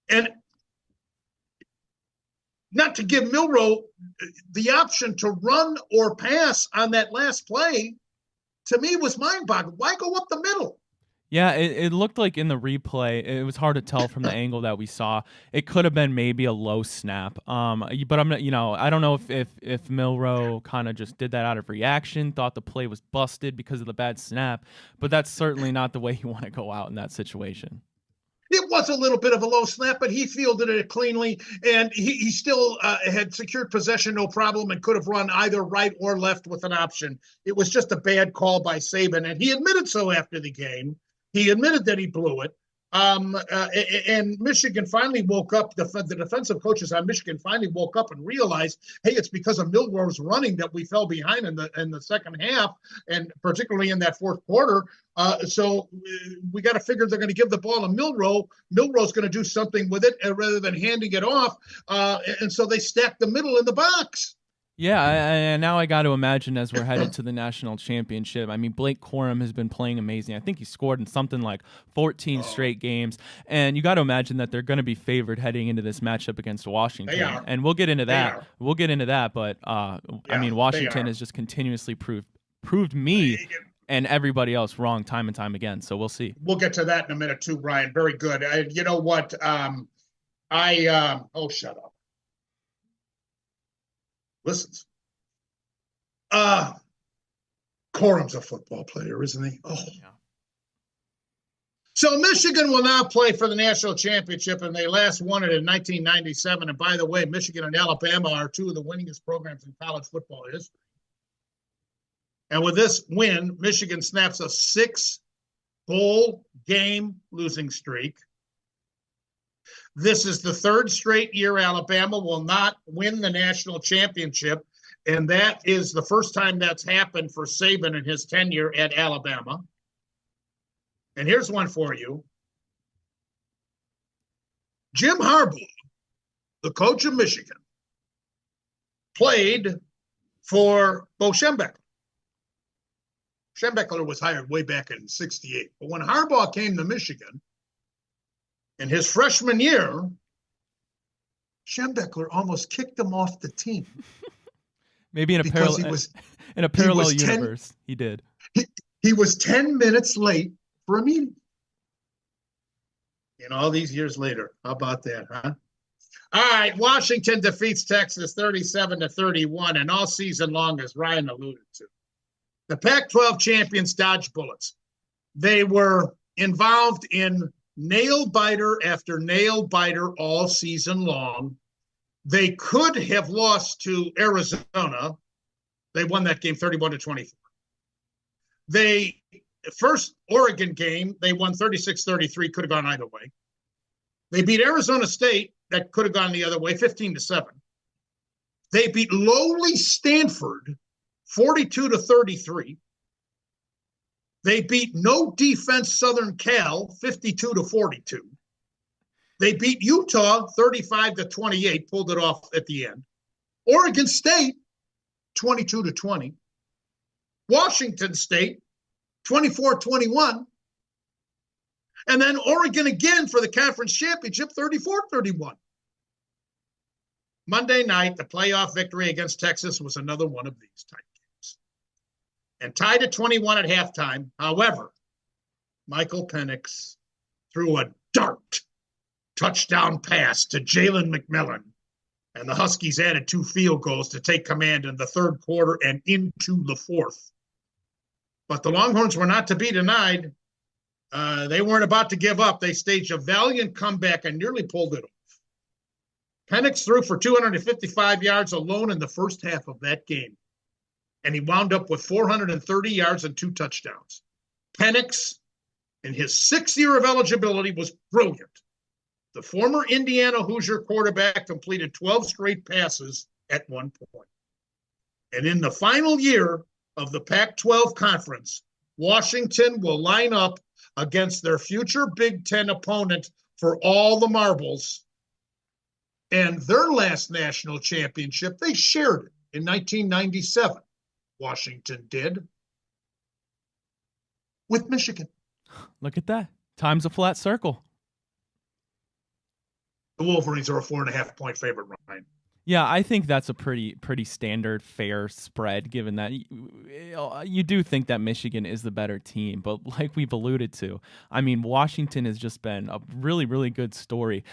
[SPEAKER 1] And not to give Milroe the option to run or pass on that last play, to me was mind-boggling. Why go up the middle?
[SPEAKER 2] Yeah, it looked like in the replay, it was hard to tell from the angle that we saw. It could have been maybe a low snap. But I'm not, I don't know if Milroe kind of just did that out of reaction, thought the play was busted because of the bad snap. But that's certainly not the way you want to go out in that situation.
[SPEAKER 1] It was a little bit of a low snap, but he fielded it cleanly, and he still had secured possession, no problem, and could have run either right or left with an option. It was just a bad call by Saban, and he admitted so after the game. He admitted that he blew it, And Michigan finally woke up. The defensive coaches on Michigan finally woke up and realized, hey, it's because of Milroe's running that we fell behind in the second half, and particularly in that fourth quarter. So we got to figure they're going to give the ball to Milroe. Milroe's going to do something with it rather than handing it off. And so they stacked the middle in the box.
[SPEAKER 2] Yeah, and now I got to imagine as we're headed to the national championship. I mean, Blake Corum has been playing amazing. I think he scored in something like 14 straight games, and you got to imagine that they're going to be favored heading into this matchup against Washington.
[SPEAKER 1] They are.
[SPEAKER 2] And we'll get into that.
[SPEAKER 1] Are.
[SPEAKER 2] We'll get into that, but I mean, Washington has just continuously proved me and everybody else wrong time and time again. So we'll see.
[SPEAKER 1] We'll get to that in a minute too, Brian. Very good. You know what? Shut up. Listens. Corum's a football player, isn't he? Oh. Yeah. So Michigan will now play for the national championship, and they last won it in 1997. And by the way, Michigan and Alabama are two of the winningest programs in college football history. And with this win, Michigan snaps a 6-bowl game losing streak. This is the third straight year Alabama will not win the national championship, and that is the first time that's happened for Saban in his tenure at Alabama. And here's one for you. Jim Harbaugh, the coach of Michigan, played for Bo Schembechler. Schembechler was hired way back in '68. But when Harbaugh came to Michigan, in his freshman year, Schembechler almost kicked him off the team.
[SPEAKER 2] Maybe in a parallel universe, he did.
[SPEAKER 1] He was 10 minutes late for a meeting. And all these years later, how about that, huh? All right, Washington defeats Texas 37-31, and all season long, as Ryan alluded to. The Pac-12 champions dodged bullets. They were involved in nail biter after nail biter all season long. They could have lost to Arizona. They won that game 31-24. First Oregon game, they won 36-33, could have gone either way. They beat Arizona State, that could have gone the other way, 15-7. They beat lowly Stanford 42-33. They beat no defense Southern Cal 52-42. They beat Utah 35-28, pulled it off at the end. Oregon State 22-20. Washington State 24-21. And then Oregon again for the conference championship 34-31. Monday night, the playoff victory against Texas was another one of these type games. And tied at 21 at halftime. However, Michael Penix threw a dart touchdown pass to Jalen McMillan, and the Huskies added 2 field goals to take command in the third quarter and into the fourth. But the Longhorns were not to be denied. They weren't about to give up. They staged a valiant comeback and nearly pulled it off. Penix threw for 255 yards alone in the first half of that game, and he wound up with 430 yards and 2 touchdowns. Penix, in his 6th year of eligibility, was brilliant. The former Indiana Hoosier quarterback completed 12 straight passes at one point. And in the final year of the Pac-12 conference, Washington will line up against their future Big Ten opponent for all the marbles. And their last national championship, they shared it in 1997. Washington did with Michigan.
[SPEAKER 2] Look at that. Time's a flat circle.
[SPEAKER 1] The Wolverines are a 4.5-point favorite, Ryan.
[SPEAKER 2] Yeah, I think that's a pretty standard, fair spread, given that you do think that Michigan is the better team. But like we've alluded to, I mean, Washington has just been a really, really good story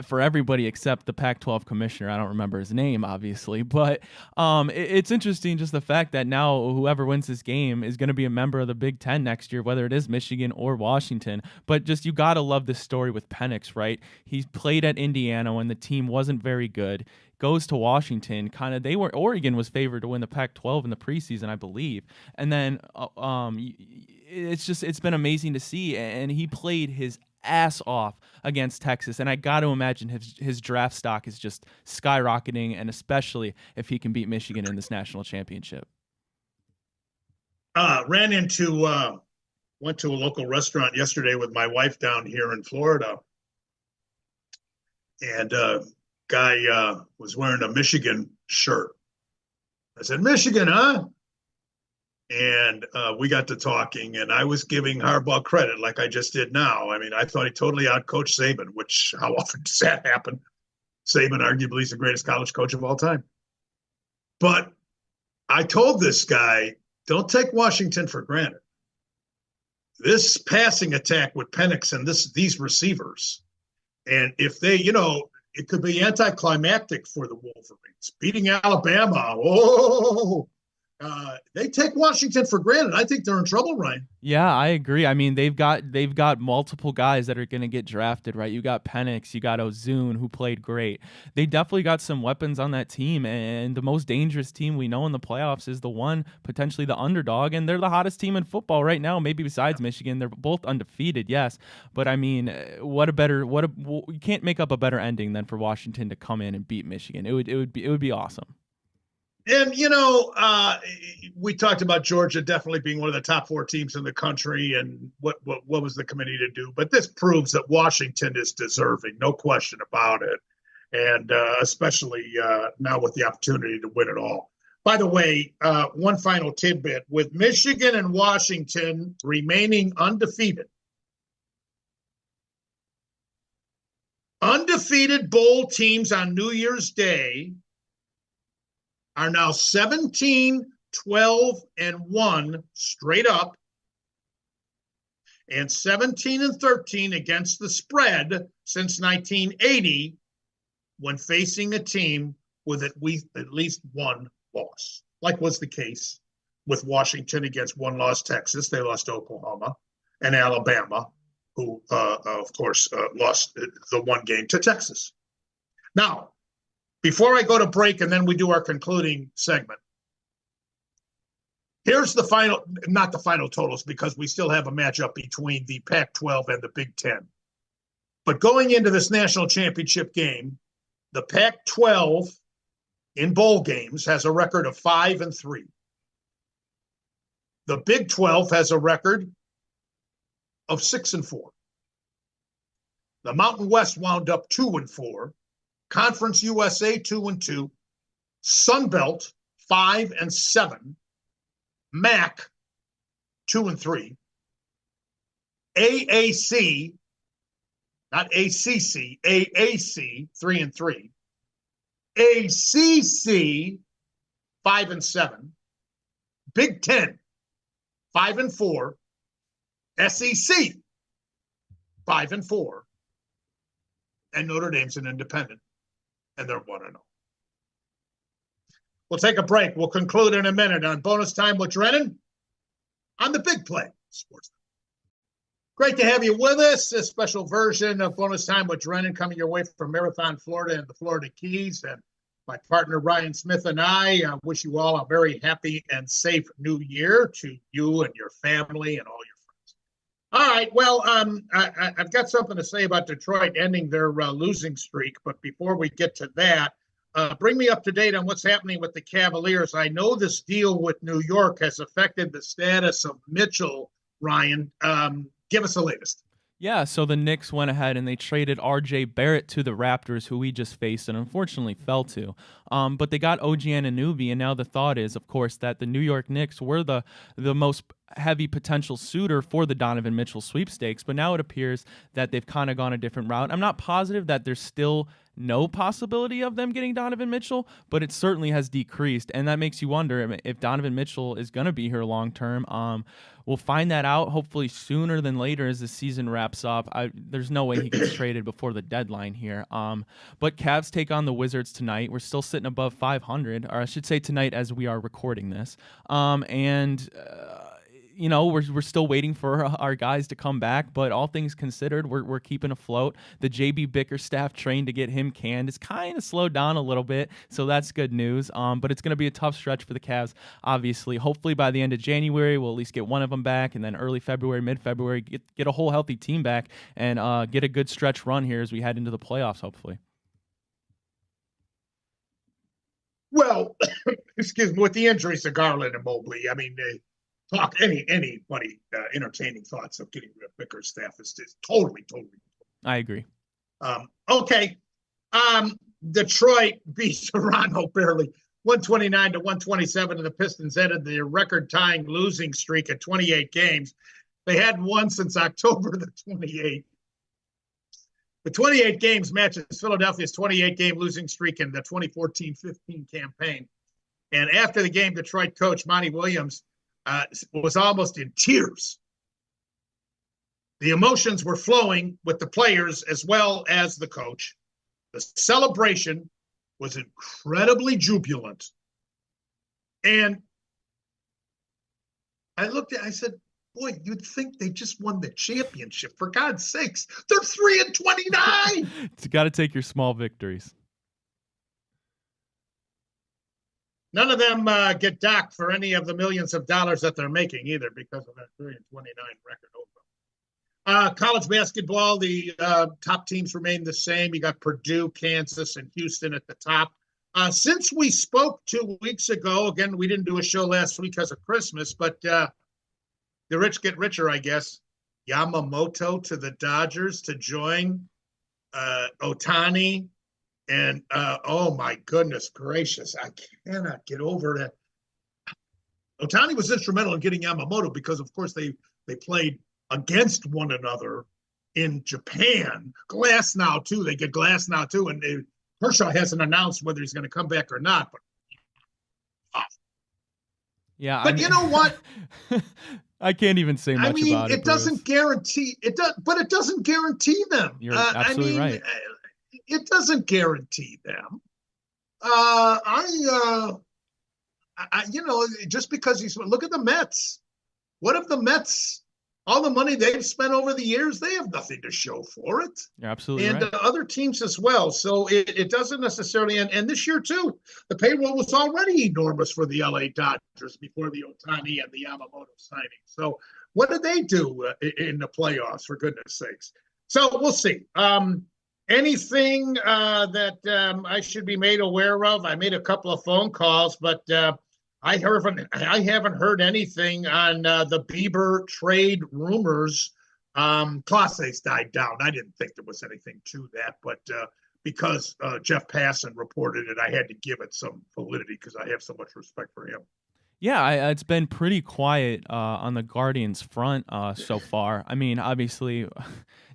[SPEAKER 2] for everybody except the Pac-12 commissioner. I don't remember his name, obviously. But it's interesting just the fact that now whoever wins this game is going to be a member of the Big Ten next year, whether it is Michigan or Washington. But just you got to love this story with Penix, right? He played at Indiana when the team wasn't very good. Goes to Washington, Oregon was favored to win the Pac-12 in the preseason, I believe. And then it's been amazing to see. And he played his ass off against Texas, and I got to imagine his draft stock is just skyrocketing, and especially if he can beat Michigan in this national championship.
[SPEAKER 1] Ran into went to a local restaurant yesterday with my wife down here in Florida, and guy was wearing a Michigan shirt. I said, "Michigan, huh?" And we got to talking, and I was giving Harbaugh credit like I just did now. I mean, I thought he totally outcoached Saban, which how often does that happen? Saban arguably is the greatest college coach of all time. But I told this guy, don't take Washington for granted. This passing attack with Penix and these receivers, and if they, it could be anticlimactic for the Wolverines. Beating Alabama, they take Washington for granted. I think they're in trouble, Ryan.
[SPEAKER 2] Yeah, I agree. I mean, they've got multiple guys that are going to get drafted, right? You got Penix, you got Ozune, who played great. They definitely got some weapons on that team, and the most dangerous team we know in the playoffs is the one potentially the underdog, and they're the hottest team in football right now, maybe besides Michigan. They're both undefeated, yes, but I mean, you can't make up a better ending than for Washington to come in and beat Michigan. It would be awesome.
[SPEAKER 1] And, we talked about Georgia definitely being one of the top 4 teams in the country and what was the committee to do. But this proves that Washington is deserving, no question about it. And especially now with the opportunity to win it all. By the way, one final tidbit. With Michigan and Washington remaining undefeated bowl teams on New Year's Day are now 17, 12, and 1 straight up, and 17 and 13 against the spread since 1980 when facing a team with at least one loss, like was the case with Washington against one-loss Texas. They lost to Oklahoma, and Alabama, who, of course, lost the one game to Texas. Now, before I go to break and then we do our concluding segment, here's the final, not the final totals because we still have a matchup between the Pac-12 and the Big Ten. But going into this national championship game, the Pac-12 in bowl games has a record of 5-3. The Big 12 has a record of 6-4. The Mountain West wound up 2-4. Conference USA 2-2, Sun Belt 5-7, MAC 2-3, AAC, not ACC, AAC 3-3, ACC 5-7, Big Ten 5-4, SEC 5-4, and Notre Dame's an independent. And they're 1-0. We'll take a break. We'll conclude in a minute on Bonus Time with Drennan on the Big Play Sports. Great to have you with us. A special version of Bonus Time with Drennan coming your way from Marathon, Florida and the Florida Keys. And my partner Ryan Smith and I wish you all a very happy and safe new year to you and your family and all your All right. Well, I've got something to say about Detroit ending their losing streak. But before we get to that, bring me up to date on what's happening with the Cavaliers. I know this deal with New York has affected the status of Mitchell, Ryan. Give us the latest.
[SPEAKER 2] Yeah, so the Knicks went ahead and they traded R.J. Barrett to the Raptors, who we just faced and unfortunately fell to. But they got OG Anunoby, and now the thought is, of course, that the New York Knicks were the most heavy potential suitor for the Donovan Mitchell sweepstakes. But now it appears that they've kind of gone a different route. I'm not positive that there's still no possibility of them getting Donovan Mitchell, but it certainly has decreased, and that makes you wonder if Donovan Mitchell is going to be here long term. We'll find that out hopefully sooner than later as the season wraps up. There's no way he gets traded before the deadline here. But Cavs take on the Wizards tonight. We're still sitting above 500, or I should say tonight as we are recording this. we're still waiting for our guys to come back, but all things considered, we're keeping afloat. The JB Bickerstaff train to get him canned is kind of slowed down a little bit, so that's good news. But it's going to be a tough stretch for the Cavs, obviously. Hopefully by the end of January, we'll at least get one of them back, and then early February, mid-February, get a whole healthy team back and get a good stretch run here as we head into the playoffs, hopefully.
[SPEAKER 1] Well, excuse me, with the injuries to Garland and Mobley, I mean, talk anybody entertaining thoughts of getting rid of Bickerstaff is totally.
[SPEAKER 2] I agree.
[SPEAKER 1] Okay. Detroit beat Toronto barely 129-127, and the Pistons ended their record-tying losing streak at 28 games. They hadn't won since October the 28th. The 28 games matches Philadelphia's 28-game losing streak in the 2014-15 campaign. And after the game, Detroit coach Monty Williams was almost in tears. The emotions were flowing with the players as well as the coach. The celebration was incredibly jubilant. And I said, boy, you'd think they just won the championship. For God's sakes, they're 3-29.
[SPEAKER 2] It's got to take your small victories.
[SPEAKER 1] None of them get docked for any of the millions of dollars that they're making either because of that 3-29 record over. College basketball, the top teams remain the same. You got Purdue, Kansas, and Houston at the top. Since we spoke 2 weeks ago, again, we didn't do a show last week because of Christmas, but the rich get richer, I guess. Yamamoto to the Dodgers to join Ohtani. And, oh, my goodness gracious, I cannot get over that. Ohtani was instrumental in getting Yamamoto because, of course, they played against one another in Japan. Glasnow, too. They get Glasnow, too. And Kershaw hasn't announced whether he's going to come back or not. But,
[SPEAKER 2] yeah,
[SPEAKER 1] but you know what?
[SPEAKER 2] I can't even say much about it.
[SPEAKER 1] It doesn't guarantee it, but it doesn't guarantee them.
[SPEAKER 2] You're absolutely right.
[SPEAKER 1] It doesn't guarantee them. Just because look at the Mets. What if the Mets, all the money they've spent over the years, they have nothing to show for it.
[SPEAKER 2] You're absolutely
[SPEAKER 1] right. And
[SPEAKER 2] right.
[SPEAKER 1] Other teams as well. So it doesn't necessarily, and this year too, the payroll was already enormous for the LA Dodgers before the Ohtani and the Yamamoto signing. So what did they do in the playoffs, for goodness sakes? So we'll see. Anything that I should be made aware of? I made a couple of phone calls, but I haven't heard anything on the Bieber trade rumors. Clase's died down. I didn't think there was anything to that, but because Jeff Passan reported it, I had to give it some validity because I have so much respect for him.
[SPEAKER 2] Yeah, it's been pretty quiet on the Guardians front so far. I mean, obviously,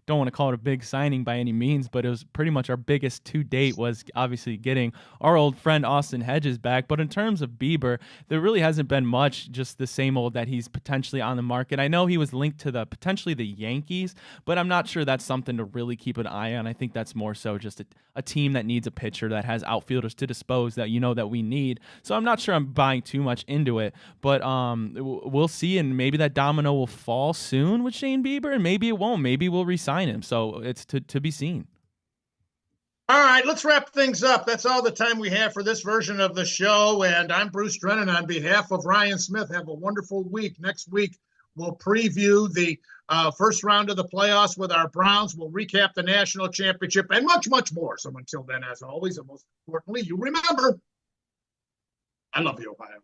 [SPEAKER 2] don't want to call it a big signing by any means, but it was pretty much our biggest to date was obviously getting our old friend Austin Hedges back. But in terms of Bieber, there really hasn't been much, just the same old that he's potentially on the market. I know he was linked to potentially the Yankees, but I'm not sure that's something to really keep an eye on. I think that's more so just a team that needs a pitcher that has outfielders to dispose that that we need. So I'm not sure I'm buying too much into it, but we'll see, and maybe that domino will fall soon with Shane Bieber, and maybe it won't. Maybe we'll re-sign him. So it's to be seen.
[SPEAKER 1] All right, let's wrap things up. That's all the time we have for this version of the show, and I'm Bruce Drennan on behalf of Ryan Smith. Have a wonderful week. Next week, we'll preview the first round of the playoffs with our Browns. We'll recap the national championship and much, much more. So until then, as always, and most importantly, you remember, I love you, Ohio.